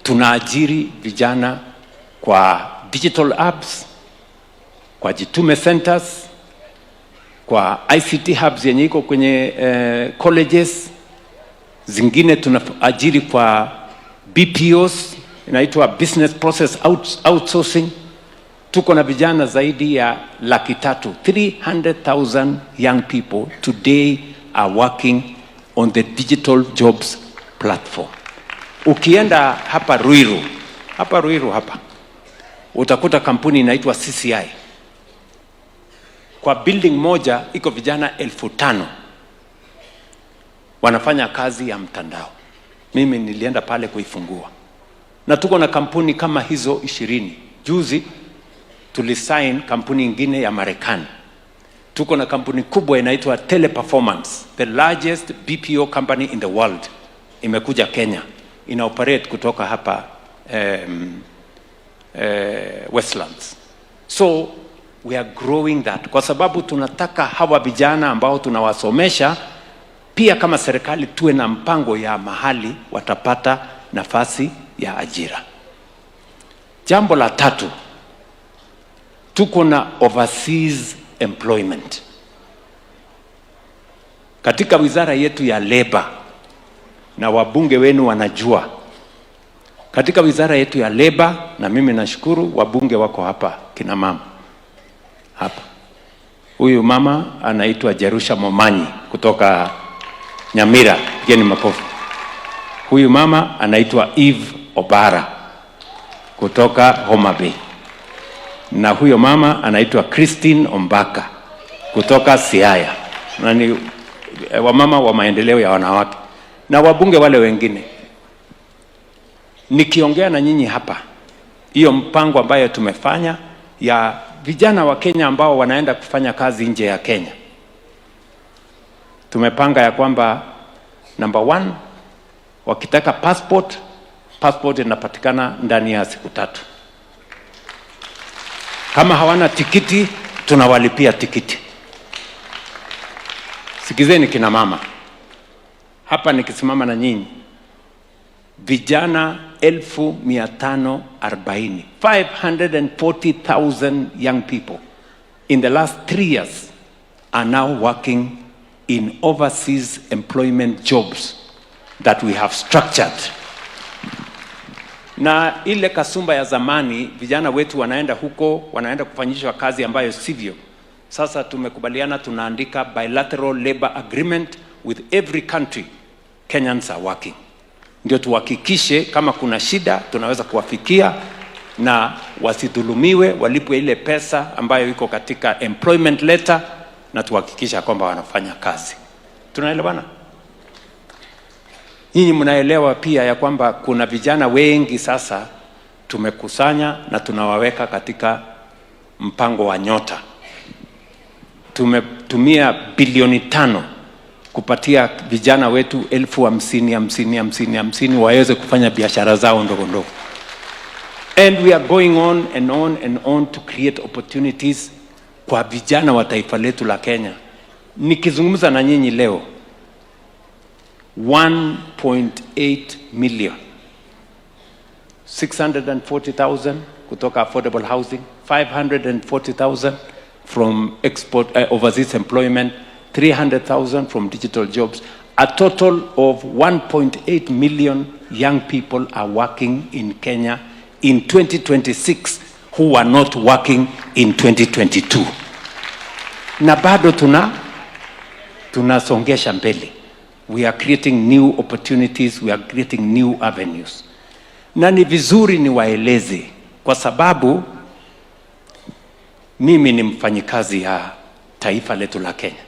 tunaajiri vijana kwa digital apps, kwa Jitume centers, kwa ICT hubs yenye iko kwenye colleges. Zingine tunaajiri kwa BPOs, inaitwa business process outsourcing. Tuko na vijana zaidi ya 300,000, 300,000 young people today are working on the digital jobs platform. Ukienda hapa Ruiru hapa utakuta kampuni inaitwa CCI. Kwa building moja iko vijana 5,000 wanafanya kazi ya mtandao. Mimi nilienda pale kuifungua. Na tuko na kampuni kama hizo 20. Juzi tulisign kampuni ingine ya Marekani. Tuko na kampuni kubwa inaitwa Teleperformance, the largest BPO company in the world. Imekuja Kenya, inaoperate kutoka hapa Westlands. So we are growing that kwa sababu tunataka hawa vijana ambao tunawasomesha pia kama serikali tuwe na mpango ya mahali watapata nafasi ya ajira. Jambo la tatu, tuko na overseas employment. Katika wizara yetu ya labor, na wabunge wenu wanajua, katika wizara yetu ya labor, na mimi nashukuru wabunge wako hapa, kina mama hapa. Huyu mama anaitwa Jerusha Momanyi kutoka Nyamira, geni makofi. Huyu mama anaitwa Eve Obara kutoka Homa Bay. Na huyo mama anaitwa Christine Ombaka kutoka Siaya. Na ni wamama wa maendeleo ya wanawake. Na wabunge wale wengine. Nikiongea na nyinyi hapa, hiyo mpango ambayo tumefanya ya vijana wa Kenya ambao wanaenda kufanya kazi nje ya Kenya. Tumepanga ya kwamba number 1, wakitaka passport inapatikana ndani ya siku 3. Kama hawana tikiti, tunawalipia tikiti. Sikizeni kina mama, hapa nikisimama na nyinyi, vijana 1540, 540,000 young people in the last 3 years are now working in overseas employment jobs that we have structured. Na ile kasumba ya zamani, vijana wetu wanaenda huko, wanaenda kufanyishwa kazi ambayo sivyo. Sasa tumekubaliana tunaandika bilateral labor agreement with every country Kenyans are working. Ndio tuhakikishe kama kuna shida tunaweza kuwafikia na wasidhulumiwe, walipwe ile pesa ambayo iko katika employment letter, na tuhakikisha kwamba wanafanya kazi. Tunaelewana? Nyinyi mnaelewa pia ya kwamba kuna vijana wengi sasa tumekusanya na tunawaweka katika mpango wa Nyota. Tumetumia bilioni 5 kupatia vijana wetu 50,000 waweze kufanya biashara zao ndogo ndogo. And we are going on and on and on to create opportunities kwa vijana wa taifa letu la Kenya. Nikizungumza na nyinyi leo, 1.8 million, 640,000 kutoka affordable housing, 540,000 from overseas employment, 300,000 from digital jobs. A total of 1.8 million young people are working in Kenya in 2026 who were not working in 2022. Na bado tunasongesha mbele. We are creating new opportunities, we are creating new avenues. Na ni vizuri niwaeleze kwa sababu mimi ni mfanyikazi ya taifa letu la Kenya.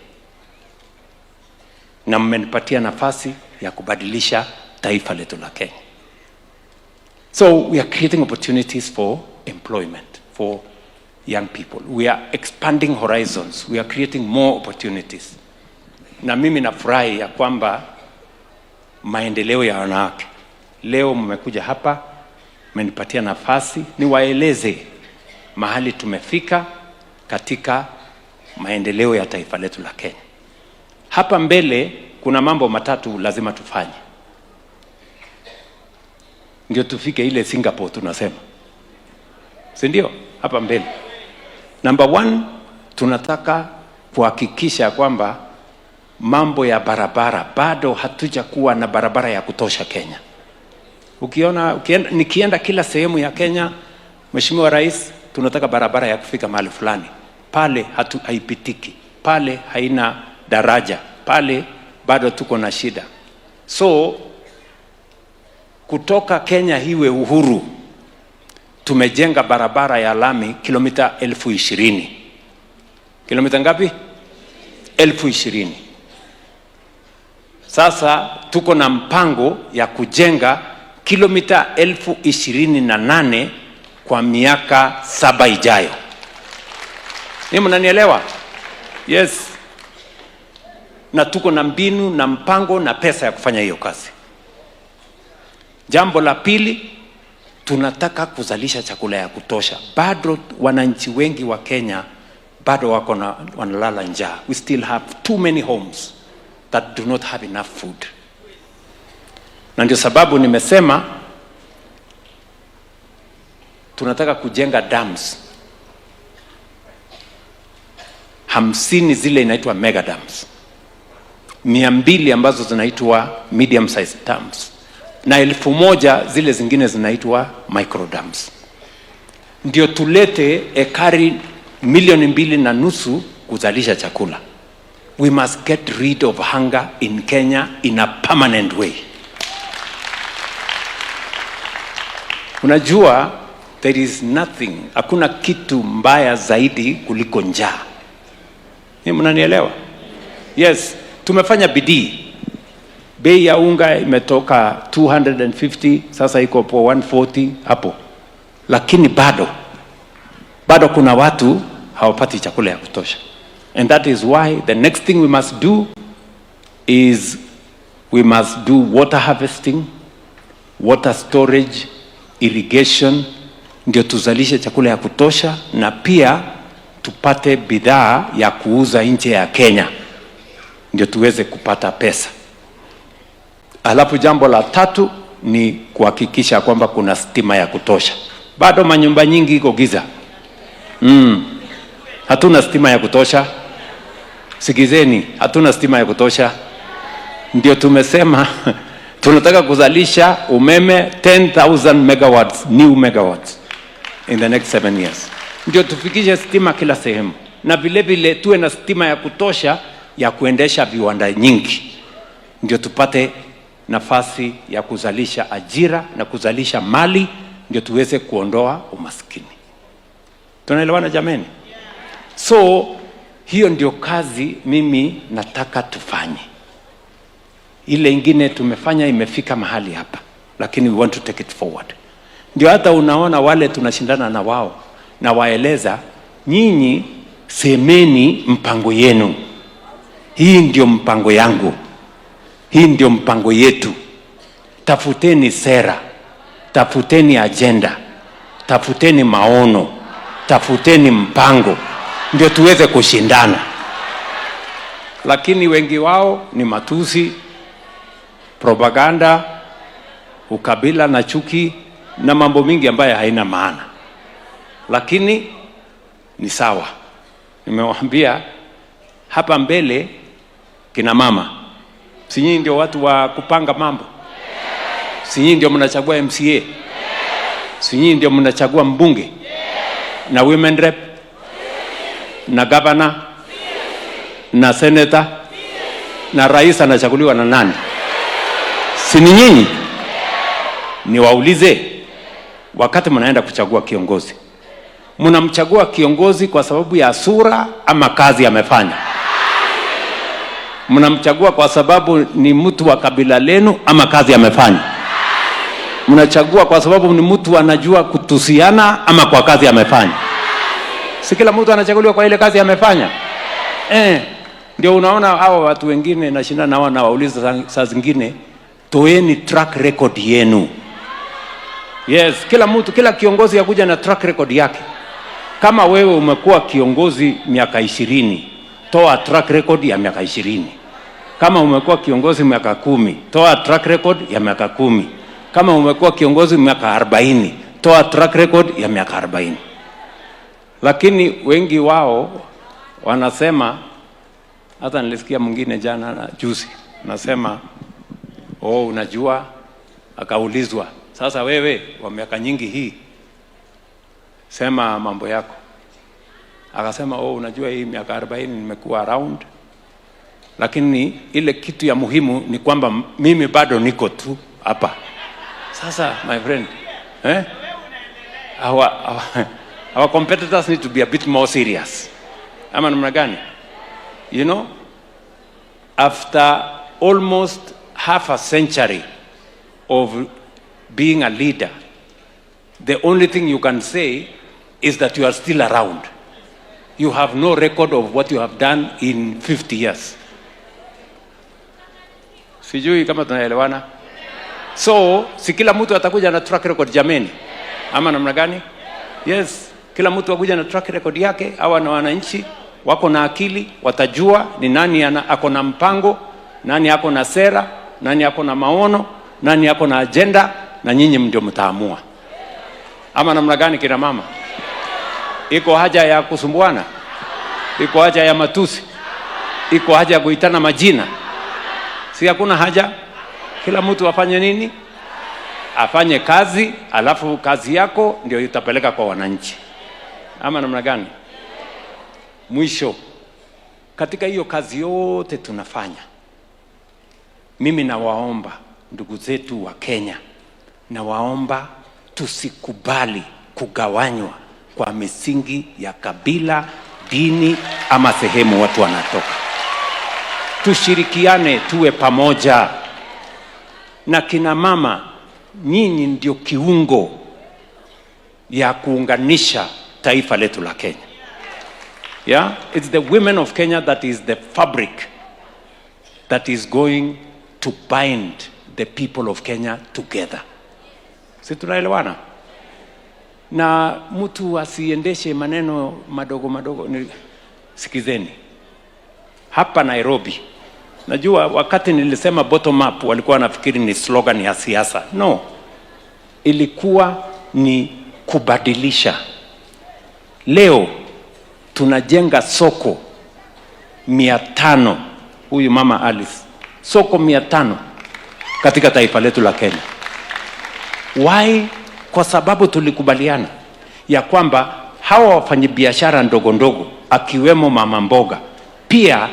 Na mmenipatia nafasi ya kubadilisha taifa letu la Kenya. So we are creating opportunities for employment for young people. We are expanding horizons. We are creating more opportunities. Na mimi nafurahi ya kwamba maendeleo ya wanawake. Leo mmekuja hapa, mmenipatia nafasi niwaeleze mahali tumefika katika maendeleo ya taifa letu la Kenya. Hapa mbele kuna mambo matatu lazima tufanye ndio tufike ile Singapore tunasema, si ndio? Hapa mbele, number 1, tunataka kuhakikisha kwamba mambo ya barabara, bado hatujakuwa na barabara ya kutosha Kenya. Nikienda kila sehemu ya Kenya, Mheshimiwa Rais, tunataka barabara ya kufika mahali fulani, pale haipitiki, pale haina daraja, pale bado tuko na shida. So kutoka Kenya hiwe uhuru, tumejenga barabara ya lami kilomita 20,000. Kilomita ngapi? 20,000. Sasa tuko na mpango ya kujenga kilomita 28,000 kwa miaka 7 ijayo. Ni mnanielewa? Yes. Na tuko na mbinu na mpango na pesa ya kufanya hiyo kazi. Jambo la pili, tunataka kuzalisha chakula ya kutosha. Bado wananchi wengi wa Kenya bado wanalala njaa. We still have too many homes that do not have enough food. Na ndio sababu nimesema tunataka kujenga dams 50 zile inaitwa mega dams, 200 ambazo zinaitwa medium size dams, na 1,000 zile zingine zinaitwa micro dams. Ndio tulete ekari 2.5 kuzalisha chakula. We must get rid of hunger in Kenya in a permanent way. Unajua, there is nothing, hakuna kitu mbaya zaidi kuliko njaa. Ni mnanielewa? Yes, tumefanya bidii. Bei ya unga imetoka 250, sasa iko po 140 hapo. Lakini bado kuna watu hawapati chakula ya kutosha. And that is why the next thing we must do is we must do water harvesting, water storage, irrigation, ndio tuzalishe chakula ya kutosha na pia tupate bidhaa ya kuuza nje ya Kenya, ndio tuweze kupata pesa. Alafu jambo la tatu ni kuhakikisha kwamba kuna stima ya kutosha. Bado manyumba nyingi iko giza. Hatuna stima ya kutosha. Sikizeni, hatuna stima ya kutosha. Ndio tumesema tunataka kuzalisha umeme 10,000 megawatts, new megawatts in the next 7 years. Ndio tufikishe stima kila sehemu. Na vile vile tuwe na stima ya kutosha ya kuendesha viwanda nyingi. Ndio tupate nafasi ya kuzalisha ajira na kuzalisha mali, ndio tuweze kuondoa umaskini. Tunaelewana jameni? So hiyo ndio kazi mimi nataka tufanye. Ile ingine tumefanya imefika mahali hapa, lakini we want to take it forward. Ndio hata unaona wale tunashindana na wao na waeleza, nyinyi semeni mpango yenu. Hii ndio mpango yangu. Hii ndio mpango yetu. Tafuteni sera, tafuteni agenda, tafuteni maono, tafuteni mpango, ndio tuweze kushindana. Lakini wengi wao ni matusi, propaganda, ukabila na chuki na mambo mingi ambayo haina maana. Lakini ni sawa. Nimewaambia hapa mbele, kina mama, si nyinyi ndio watu wa kupanga mambo? Si nyinyi ndio mnachagua MCA? Si nyinyi ndio mnachagua mbunge na women rep na governor na senator na rais anachaguliwa na nani? Si ni nyinyi? Niwaulize, wakati mnaenda kuchagua kiongozi, mnamchagua kiongozi kwa sababu ya sura ama kazi amefanya? Mnamchagua kwa sababu ni mtu wa kabila lenu ama kazi amefanya? Mnachagua kwa sababu ni mtu anajua kutusiana ama kwa kazi amefanya? Si kila mtu anachaguliwa kwa ile kazi amefanya? Ndio unaona hao watu wengine nashinda nao na wauliza saa zingine, toeni track record yenu. Yes, kila kiongozi yakuja na track record yake. Kama wewe umekuwa kiongozi miaka 20, toa track record ya miaka 20. Kama umekuwa kiongozi miaka 10, toa track record ya miaka 10. Kama umekuwa kiongozi miaka 40, toa track record ya miaka 40. Lakini wengi wao wanasema, hata nilisikia mwingine jana na juzi, nasema, unajua, akaulizwa, sasa wewe wa miaka nyingi hii, sema mambo yako. Akasema, unajua hii miaka 40 nimekuwa around, lakini ile kitu ya muhimu ni kwamba mimi bado niko tu hapa. Sasa my friend, our competitors need to be a bit more serious. Ama namna gani? You know, after almost half a century of being a leader, the only thing you can say is that you are still around. You have no record of what you have done in 50 years. Sijui kama tunaelewana. So, si kila mtu atakuja na track record jameni? Ama namna gani? Yes, kila mtu akuja na track record yake. Hawa na wananchi wako na akili, watajua ni nani ako na mpango, nani ako na sera, nani ako na maono, nani ako na agenda, na nyinyi ndio mtaamua. Ama namna gani kina mama? Iko haja ya kusumbuana? Iko haja ya matusi? Iko haja ya kuitana majina? Si hakuna haja. Kila mtu afanye nini? Afanye kazi, alafu kazi yako ndio itapeleka kwa wananchi. Ama namna gani? Mwisho, katika hiyo kazi yote tunafanya, mimi nawaomba ndugu zetu wa Kenya, nawaomba tusikubali kugawanywa kwa misingi ya kabila, dini ama sehemu watu wanatoka. Tushirikiane, tuwe pamoja. Na kina mama, nyinyi ndio kiungo ya kuunganisha taifa letu la Kenya. Yeah, it's the women of Kenya that is the fabric that is going to bind the people of Kenya together. Si tunaelewana? Na mtu asiendeshe maneno madogo madogo. Sikizeni. Hapa Nairobi, najua wakati nilisema bottom up walikuwa wanafikiri ni slogan ya siasa. No. Ilikuwa ni kubadilisha. Leo tunajenga soko 500, huyu mama Alice, soko 500 katika taifa letu la Kenya. Why? Kwa sababu tulikubaliana ya kwamba hawa wafanyabiashara ndogo ndogo akiwemo mama mboga pia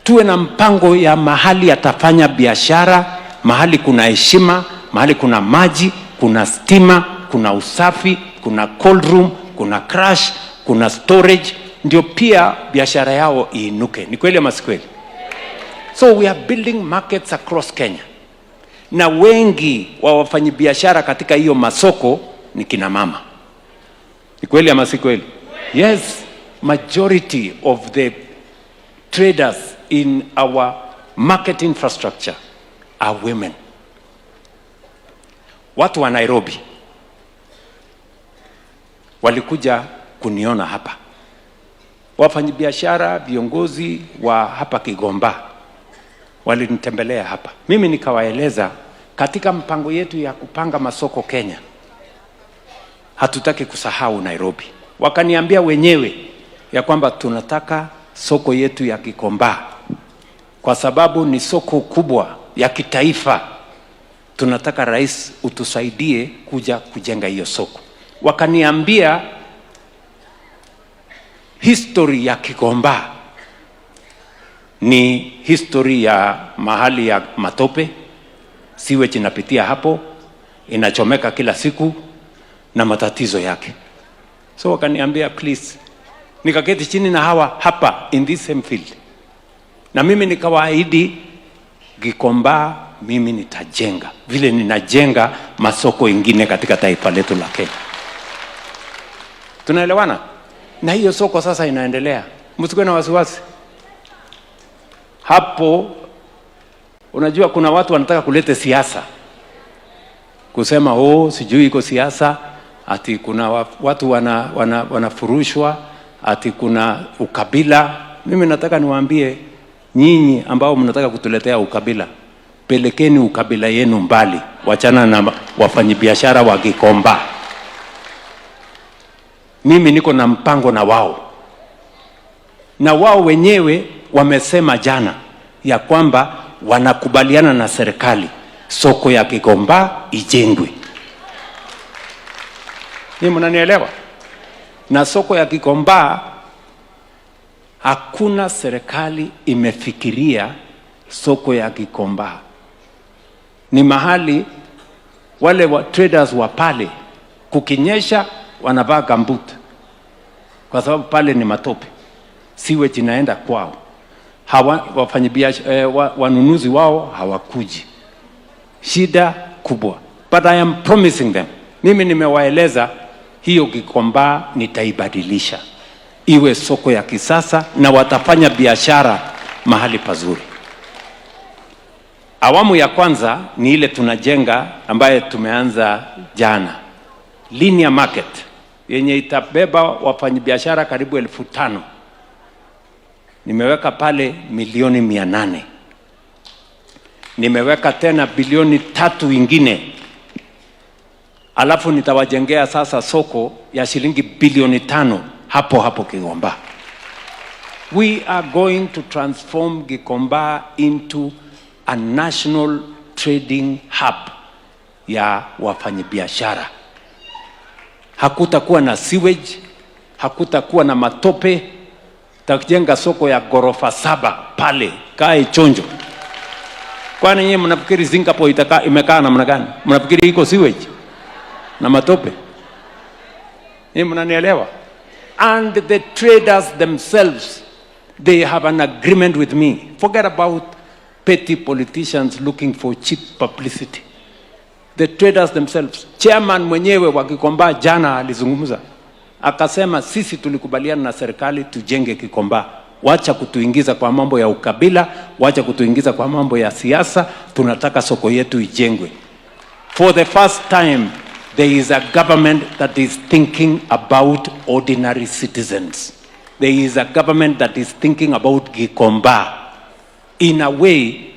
tuwe na mpango ya mahali atafanya biashara, mahali kuna heshima, mahali kuna maji, kuna stima, kuna usafi, kuna cold room, kuna crash, kuna storage, ndio pia biashara yao iinuke. Ni kweli ama si kweli? So we are building markets across Kenya. Na wengi wa wafanyabiashara katika hiyo masoko ni kina mama. Ni kweli ama si kweli? Yes, majority of the traders in our market infrastructure are women. Watu wa Nairobi walikuja kuniona hapa, wafanyabiashara, viongozi wa hapa Kigomba walinitembelea hapa. Mimi nikawaeleza katika mpango yetu ya kupanga masoko Kenya, hatutaki kusahau Nairobi. Wakaniambia wenyewe ya kwamba tunataka soko yetu ya Gikomba kwa sababu ni soko kubwa ya kitaifa. Tunataka rais utusaidie kuja kujenga hiyo soko. Wakaniambia history ya Gikomba ni history ya mahali ya matope, sewage inapitia hapo, inachomeka kila siku na matatizo yake. So wakaniambia please, nikaketi chini na hawa hapa in this same field, na mimi nikawaahidi Gikomba mimi nitajenga vile ninajenga masoko ingine katika taifa letu la Kenya. Tunaelewana? Na hiyo soko sasa inaendelea, msikuwe na wasiwasi hapo. Unajua kuna watu wanataka kuleta siasa, kusema sijui iko siasa, ati kuna watu wanafurushwa, ati kuna ukabila. Mimi nataka niwaambie nyinyi ambao mnataka kutuletea ukabila, pelekeni ukabila yenu mbali, wachana na wafanyabiashara wa Gikomba. Mimi niko na mpango na wao, na wao wenyewe wamesema jana ya kwamba wanakubaliana na serikali soko ya Gikomba ijengwe. Ni mnanielewa? Na soko ya Gikomba hakuna serikali imefikiria soko ya Gikomba. Ni mahali wale traders wa pale kukinyesha wanavaa gambut kwa sababu pale ni matope, sewage inaenda kwao. Wafanyabiashara wanunuzi wao hawakuji, shida kubwa. But I am promising them, mimi nimewaeleza hiyo Gikomba nitaibadilisha iwe soko ya kisasa na watafanya biashara mahali pazuri. Awamu ya kwanza ni ile tunajenga ambaye tumeanza jana, linear market yenye itabeba wafanyabiashara karibu 5,000. Nimeweka pale milioni 800. Nimeweka tena bilioni 3 ingine. Alafu nitawajengea sasa soko ya shilingi bilioni 5 hapo hapo Gikomba. We are going to transform Gikomba into a national trading hub ya wafanyabiashara. Hakutakuwa na sewage, hakutakuwa na matope. Tutajenga soko ya ghorofa 7 pale, kae chonjo. Kwani nyinyi mnafikiri Singapore imekaa namna gani? Mnafikiri iko sewage na matope? Ni mnanielewa? And the traders themselves, they have an agreement with me. Forget about petty politicians looking for cheap publicity. The traders themselves, chairman mwenyewe wa Gikomba jana alizungumza, akasema sisi tulikubaliana na serikali tujenge Gikomba. Wacha kutuingiza kwa mambo ya ukabila, wacha kutuingiza kwa mambo ya siasa, tunataka soko yetu ijengwe. For the first time, there is a government that is thinking about ordinary citizens. There is a government that is thinking about Gikomba in a way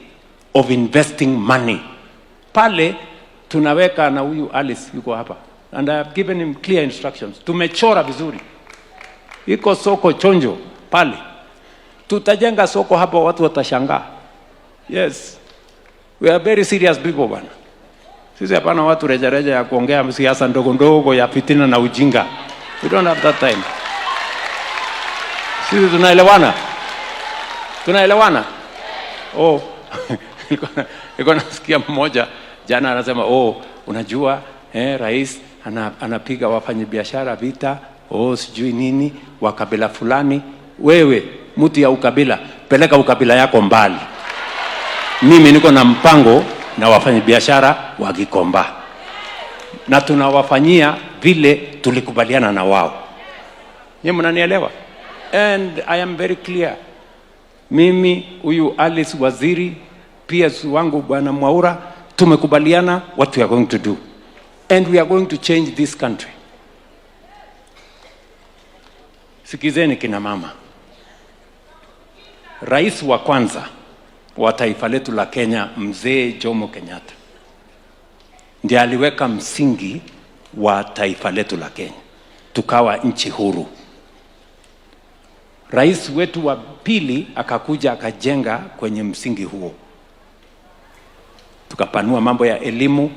of investing money. Pale tunaweka, na huyu Alice yuko hapa, and I have given him clear instructions. Tumechora vizuri, iko soko chonjo pale. Tutajenga soko hapa, watu watashangaa. Yes, we are very serious people bana. Sisi hapana watu rejareja ya kuongea siasa ndogo ndogo ya fitina na ujinga. We don't have that time. Sisi tunaelewana? Tunaelewana? Niko nasikia mmoja jana anasema unajua rais anapiga wafanyabiashara vita, sijui nini wa kabila fulani. Wewe mtu ya ukabila, peleka ukabila yako mbali. Mimi niko na mpango na wafanyabiashara wa Gikomba, na tunawafanyia vile tulikubaliana na wao. Nyinyi mnanielewa? And I am very clear. Mimi huyu Alice waziri, PS wangu bwana Mwaura, tumekubaliana what we are going to do, and we are going to change this country. Sikizeni kina mama, rais wa kwanza wa taifa letu la Kenya, Mzee Jomo Kenyatta, ndiye aliweka msingi wa taifa letu la Kenya, tukawa nchi huru. Rais wetu wa pili akakuja akajenga kwenye msingi huo, tukapanua mambo ya elimu,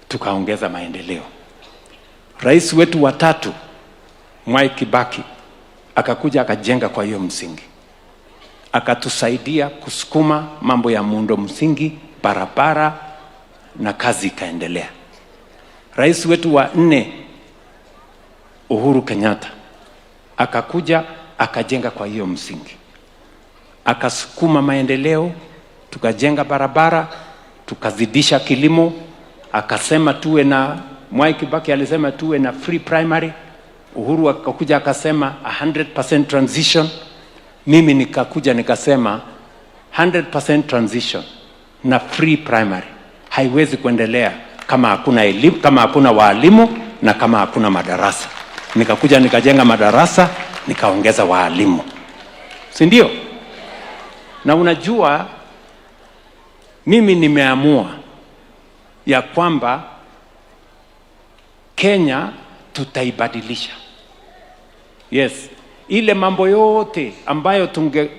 tukaongeza maendeleo. Rais wetu wa tatu, Mwai Kibaki, akakuja akajenga kwa hiyo msingi, akatusaidia kusukuma mambo ya muundo msingi, barabara, na kazi ikaendelea. Rais wetu wa nne, Uhuru Kenyatta, akakuja akajenga kwa hiyo msingi, akasukuma maendeleo, tukajenga barabara, tukazidisha kilimo, akasema tuwe na, Mwai Kibaki alisema tuwe na free primary, Uhuru akakuja akasema 100% transition, mimi nikakuja nikasema 100% transition na free primary haiwezi kuendelea kama hakuna elimu, kama hakuna walimu na kama hakuna madarasa. Nikakuja nikajenga madarasa, nikaongeza walimu, si ndio? Na unajua mimi nimeamua ya kwamba Kenya tutaibadilisha. Yes, ile mambo yote ambayo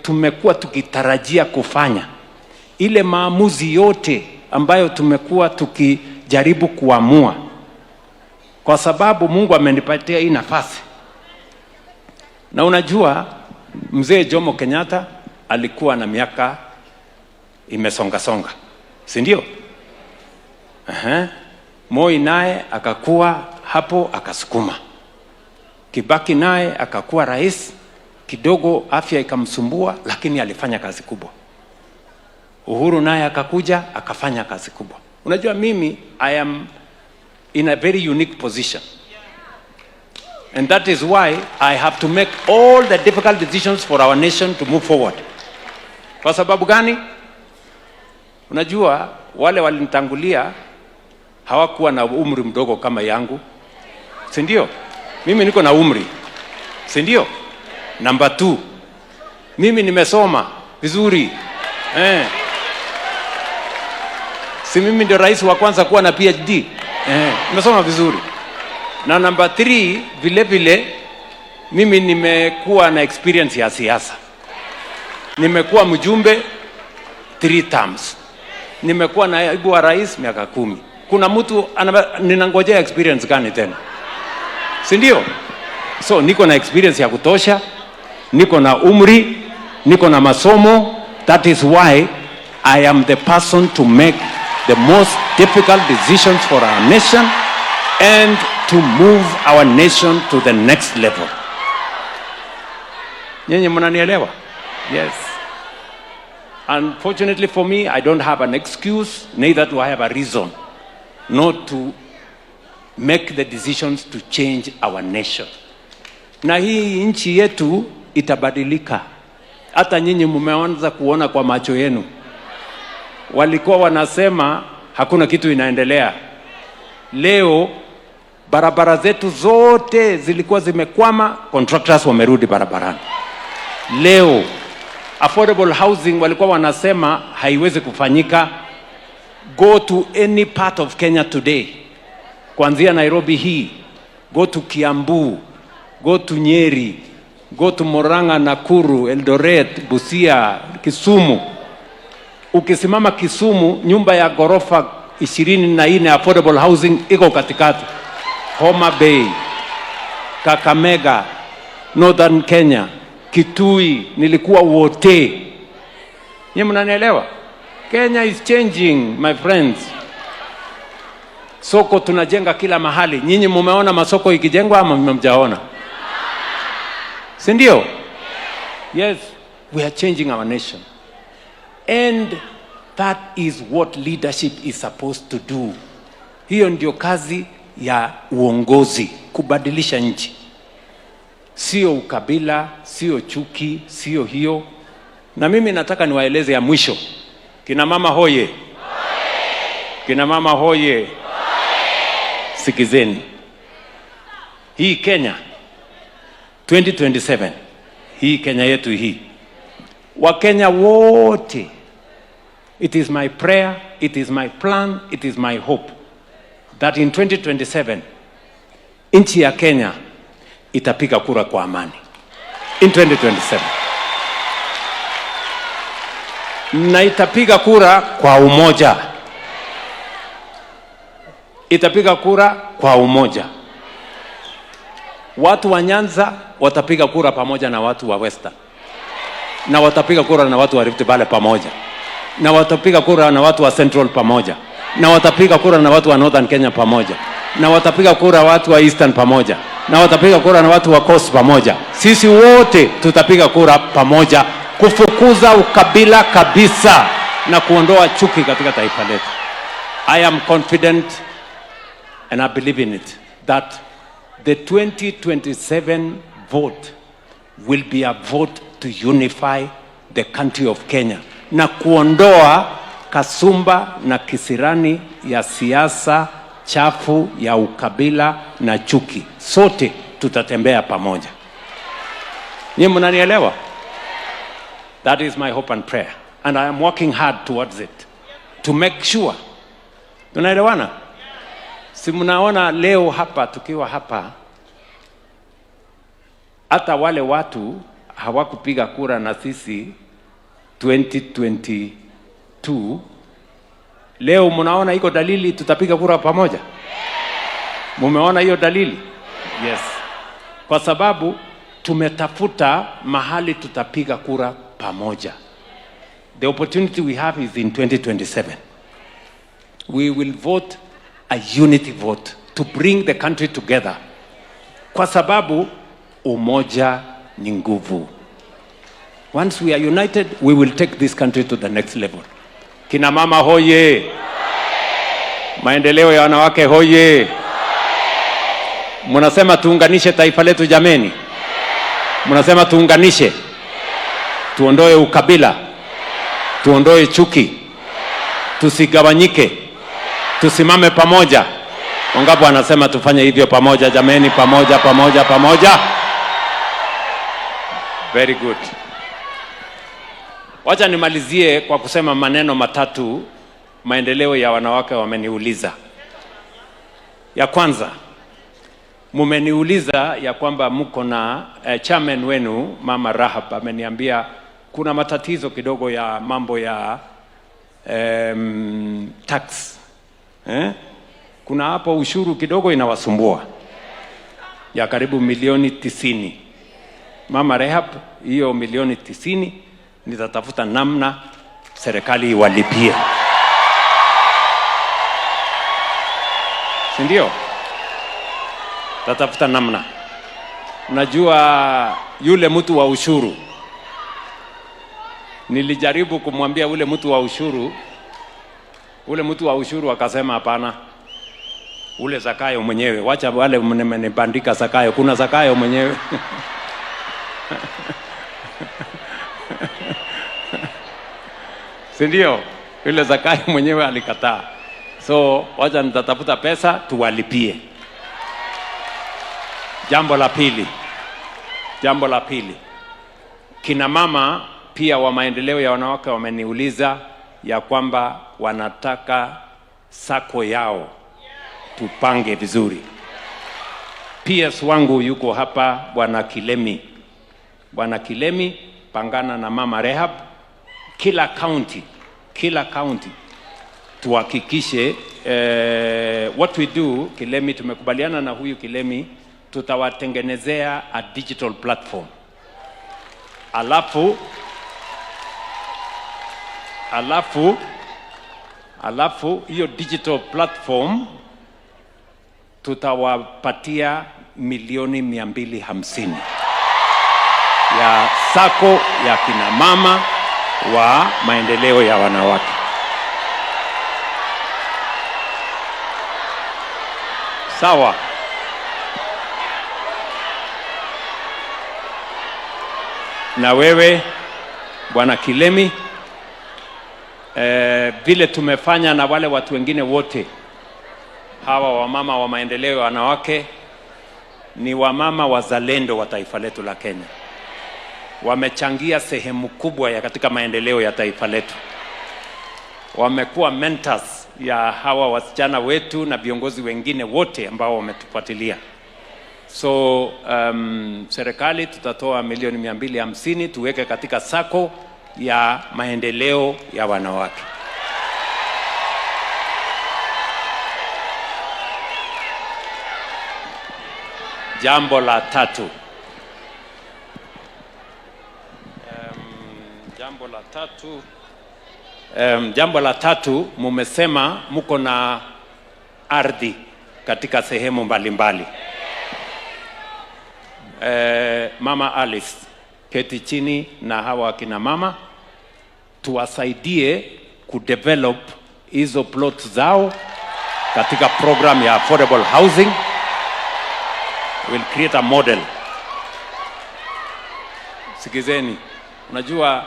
tumekuwa tukitarajia kufanya, ile maamuzi yote ambayo tumekuwa tukijaribu kuamua, kwa sababu Mungu amenipatia hii nafasi. Na unajua Mzee Jomo Kenyatta alikuwa na miaka imesonga songa, si ndio? Moi naye akakuwa hapo akasukuma. Kibaki naye akakuwa rais, kidogo afya ikamsumbua, lakini alifanya kazi kubwa. Uhuru naye akakuja akafanya kazi kubwa. Unajua mimi I am in a very unique position, and that is why I have to make all the difficult decisions for our nation to move forward. Kwa sababu gani? Unajua wale walinitangulia hawakuwa na umri mdogo kama yangu, si ndio? Mimi niko na umri, si ndio? Number 2, mimi nimesoma vizuri. Si mimi ndio rais wa kwanza kuwa na PhD? Nimesoma vizuri. Na number 3, vile vile mimi nimekuwa na experience ya siasa. Nimekuwa mjumbe 3 terms. Nimekuwa naibu wa rais miaka 10. Kuna mtu ninangojea experience gani tena? Si ndio? So niko na experience ya kutosha, niko na umri, niko na masomo. That is why I am the person to make the most difficult decisions for our nation and to move our nation to the next level. Nyinyi mnanielewa? Yes. Unfortunately for me, I don't have an excuse, neither do I have a reason not to make the decisions to change our nation. Na hii nchi yetu itabadilika. Hata nyinyi mmeanza kuona kwa macho yenu. Walikuwa wanasema hakuna kitu inaendelea. Leo barabara zetu zote zilikuwa zimekwama, contractors wamerudi barabarani. Leo affordable housing walikuwa wanasema haiwezi kufanyika. Go to any part of Kenya today, kuanzia Nairobi hii, go to Kiambu, go to Nyeri, go to Murang'a, Nakuru, Eldoret, Busia, Kisumu. Ukisimama Kisumu, nyumba ya ghorofa 24 affordable housing iko katikati. Homa Bay, Kakamega, Northern Kenya, Kitui, nilikuwa wote. Nyinyi mnanielewa? Kenya is changing, my friends. Soko tunajenga kila mahali. Nyinyi mumeona masoko ikijengwa ama mmemjaona? Si ndio? Yes, we are changing our nation. And that is what leadership is supposed to do. Hiyo ndio kazi ya uongozi, kubadilisha nchi. Sio ukabila, sio chuki, sio hiyo. Na mimi nataka niwaeleze ya mwisho. Kina mama hoye. Kina mama hoye. Sikizeni. Hii Kenya 2027, hii Kenya yetu hii, Wakenya wote, it is my prayer, it is my plan, it is my hope that in 2027 nchi ya Kenya itapiga kura kwa amani. In 2027. Na itapiga kura kwa umoja. Itapiga kura kwa umoja. Watu wa Nyanza watapiga kura pamoja na watu wa Western. Na watapiga kura na watu wa Rift Valley pamoja. Na watapiga kura na watu wa Central pamoja. Na watapiga kura na watu wa Northern Kenya pamoja. Na watapiga kura watu wa Eastern pamoja. Na watapiga kura na watu wa Coast pamoja. Sisi wote tutapiga kura pamoja kufukuza ukabila kabisa na kuondoa chuki katika taifa letu. I am confident and I believe in it that the 2027 vote will be a vote to unify the country of Kenya na kuondoa kasumba na kisirani ya siasa chafu ya ukabila na chuki. Sote tutatembea pamoja. Nyinyi mnanielewa? That is my hope and prayer, and I am working hard towards it to make sure. Tunaelewana? Si mnaona leo hapa tukiwa hapa, hata wale watu hawakupiga kura na sisi 2022, leo mnaona iko dalili tutapiga kura pamoja. Mumeona hiyo dalili? Yes. Kwa sababu tumetafuta mahali tutapiga kura pamoja. The opportunity we have is in 2027. We will vote a unity vote to bring the country together. Kwa sababu umoja ni nguvu. Once we are united, we will take this country to the next level. Kina mama hoye! Maendeleo ya wanawake hoye! Mnasema tuunganishe taifa letu jameni? Mnasema tuunganishe? Tuondoe ukabila, tuondoe chuki, tusigawanyike, tusimame pamoja. Wangapi wanasema tufanye hivyo pamoja jameni? Pamoja, pamoja, pamoja. Very good. Wacha nimalizie kwa kusema maneno matatu maendeleo ya wanawake wameniuliza. Ya kwanza, mumeniuliza ya kwamba mko na chairman wenu Mama Rahab ameniambia kuna matatizo kidogo ya mambo ya tax. Kuna hapo ushuru kidogo inawasumbua ya karibu milioni 90. Mama Rahab, hiyo milioni 90 nitatafuta namna serikali iwalipie. Sindio? Tatafuta namna. Unajua yule mtu wa ushuru, nilijaribu kumwambia ule mtu wa ushuru akasema hapana. Ule Zakayo mwenyewe, wacha wale mmenibandika Zakayo, kuna Zakayo mwenyewe. Sindio? Yule Zakayo mwenyewe alikataa. So wacha nitatafuta pesa tuwalipie. Jambo la pili. Kina mama pia wa maendeleo ya wanawake wameniuliza ya kwamba wanataka sako yao tupange vizuri. PS wangu yuko hapa, Bwana Kilemi. Bwana Kilemi, pangana na Mama Rahab, kila county tuhakikishe what we do. Kilemi, tumekubaliana na huyu Kilemi, tutawatengenezea a digital platform. Alafu hiyo digital platform tutawapatia milioni 250 ya sako ya kina mama wa maendeleo ya wanawake. Sawa? Na wewe Bwana Kilemi, vile tumefanya na wale watu wengine wote, hawa wamama wa maendeleo ya wanawake ni wamama wazalendo wa taifa letu la Kenya. wamechangia sehemu kubwa ya katika maendeleo ya taifa letu. Wamekuwa mentors ya hawa wasichana wetu na viongozi wengine wote ambao wametufuatilia. So serikali tutatoa milioni 250 tuweke katika sako ya maendeleo ya wanawake. Jambo la tatu. Jambo la tatu, mumesema muko na ardhi katika sehemu mbalimbali. Mama Alice, keti chini na hawa kina mama tuwasaidie kudevelop hizo plots zao katika program ya affordable housing. We'll create a model. Sikizeni, unajua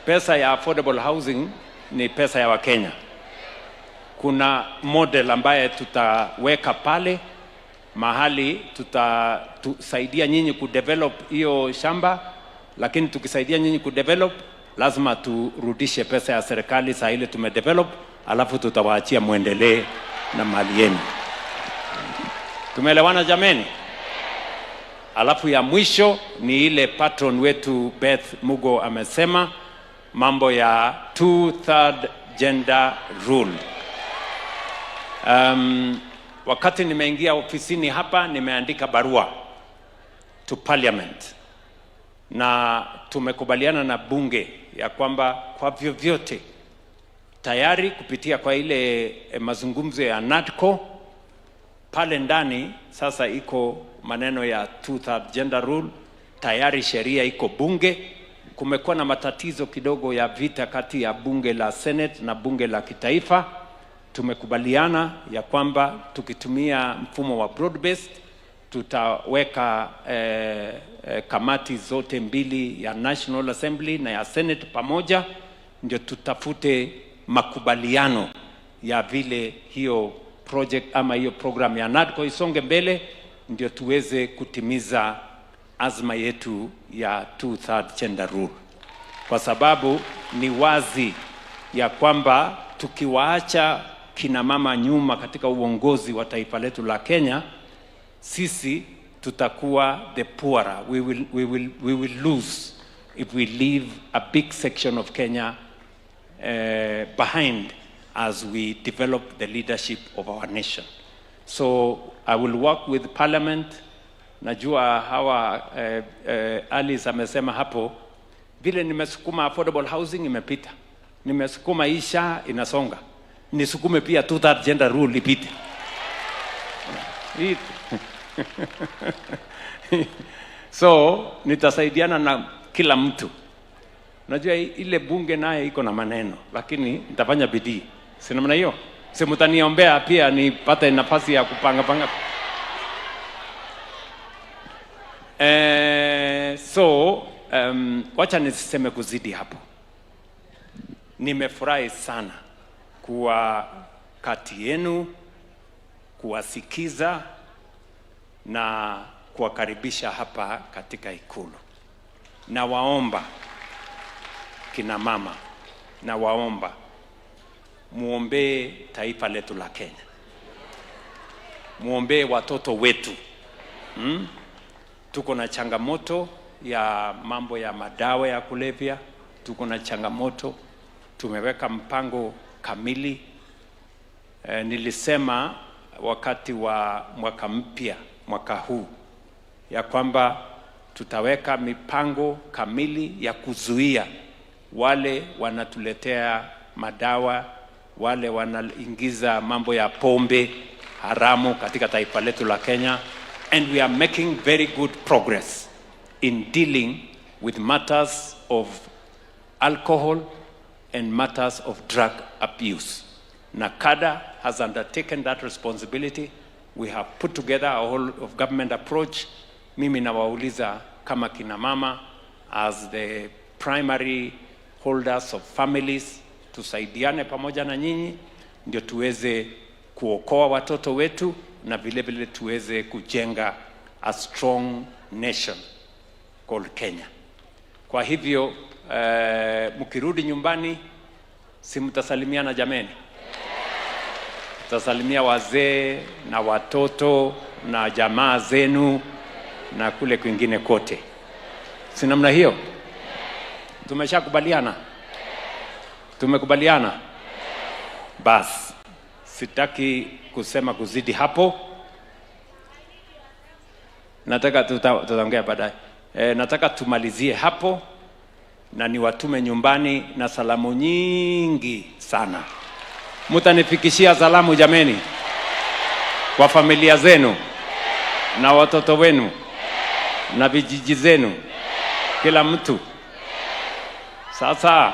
pesa ya affordable housing ni pesa ya Wakenya. Kuna model ambaye tutaweka pale mahali, tutasaidia nyinyi kudevelop hiyo shamba, lakini tukisaidia nyinyi kudevelop lazima turudishe pesa ya serikali saa ile tumedevelop, alafu tutawaachia muendelee na mali yenu. Tumeelewana jameni? Alafu ya mwisho ni ile patron wetu Beth Mugo amesema mambo ya 2/3 gender rule. Wakati nimeingia ofisini hapa nimeandika barua to parliament na tumekubaliana na bunge ya kwamba kwa vyovyote tayari kupitia kwa ile mazungumzo ya NADCO pale ndani sasa iko maneno ya 2/3 gender rule, tayari sheria iko bunge. Kumekuwa na matatizo kidogo ya vita kati ya bunge la Senate na bunge la kitaifa. Tumekubaliana ya kwamba tukitumia mfumo wa broad based tutaweka kamati zote mbili ya National Assembly na ya Senate pamoja, ndio tutafute makubaliano ya vile hiyo project ama hiyo program ya NADCO isonge mbele, ndio tuweze kutimiza azma yetu ya 2/3 gender rule. Kwa sababu ni wazi ya kwamba tukiwaacha kina mama nyuma katika uongozi wa taifa letu la Kenya, sisi tutakuwa the poorer. We will lose if we leave a big section of Kenya behind as we develop the leadership of our nation. So I will work with Parliament. Najua hawa Alice amesema hapo vile nimesukuma affordable housing imepita, nimesukuma isha inasonga, nisukume pia 2/3 gender rule ipite. So nitasaidiana na kila mtu. Najua ile bunge naye iko na maneno, lakini nitafanya bidii. Si namna hiyo? Si mtaniombea pia nipate nafasi ya kupanga. Wacha niseme kuzidi hapo. Nimefurahi sana kuwa kati yenu, kuwasikiza na kuwakaribisha hapa katika Ikulu. Na waomba kina mama, na waomba muombee taifa letu la Kenya. Muombee watoto wetu. Tuko na changamoto ya mambo ya madawa ya kulevya, tuko na changamoto, tumeweka mpango kamili. Nilisema wakati wa mwaka mpya mwaka huu ya kwamba tutaweka mipango kamili ya kuzuia wale wanatuletea madawa, wale wanaingiza mambo ya pombe haramu katika taifa letu la Kenya. And we are making very good progress in dealing with matters of alcohol and matters of drug abuse. NACADA has undertaken that responsibility. We have put together a whole of government approach. Mimi nawauliza kama kina mama as the primary holders of families, tusaidiane pamoja na nyinyi ndio tuweze kuokoa watoto wetu na vile vile tuweze kujenga a strong nation called Kenya. Kwa hivyo mkirudi nyumbani, si mtasalimiana jameni? Mtasalimia wazee na watoto na jamaa zenu na kule kwingine kote, si namna hiyo? Tumeshakubaliana? Tumekubaliana? Bas, sitaki kusema kuzidi hapo. Nataka tutaongea baadaye. Nataka tumalizie hapo na niwatume nyumbani na salamu nyingi sana. Mtanifikishia salamu jameni, kwa familia zenu na watoto wenu na vijiji zenu, kila mtu. Sasa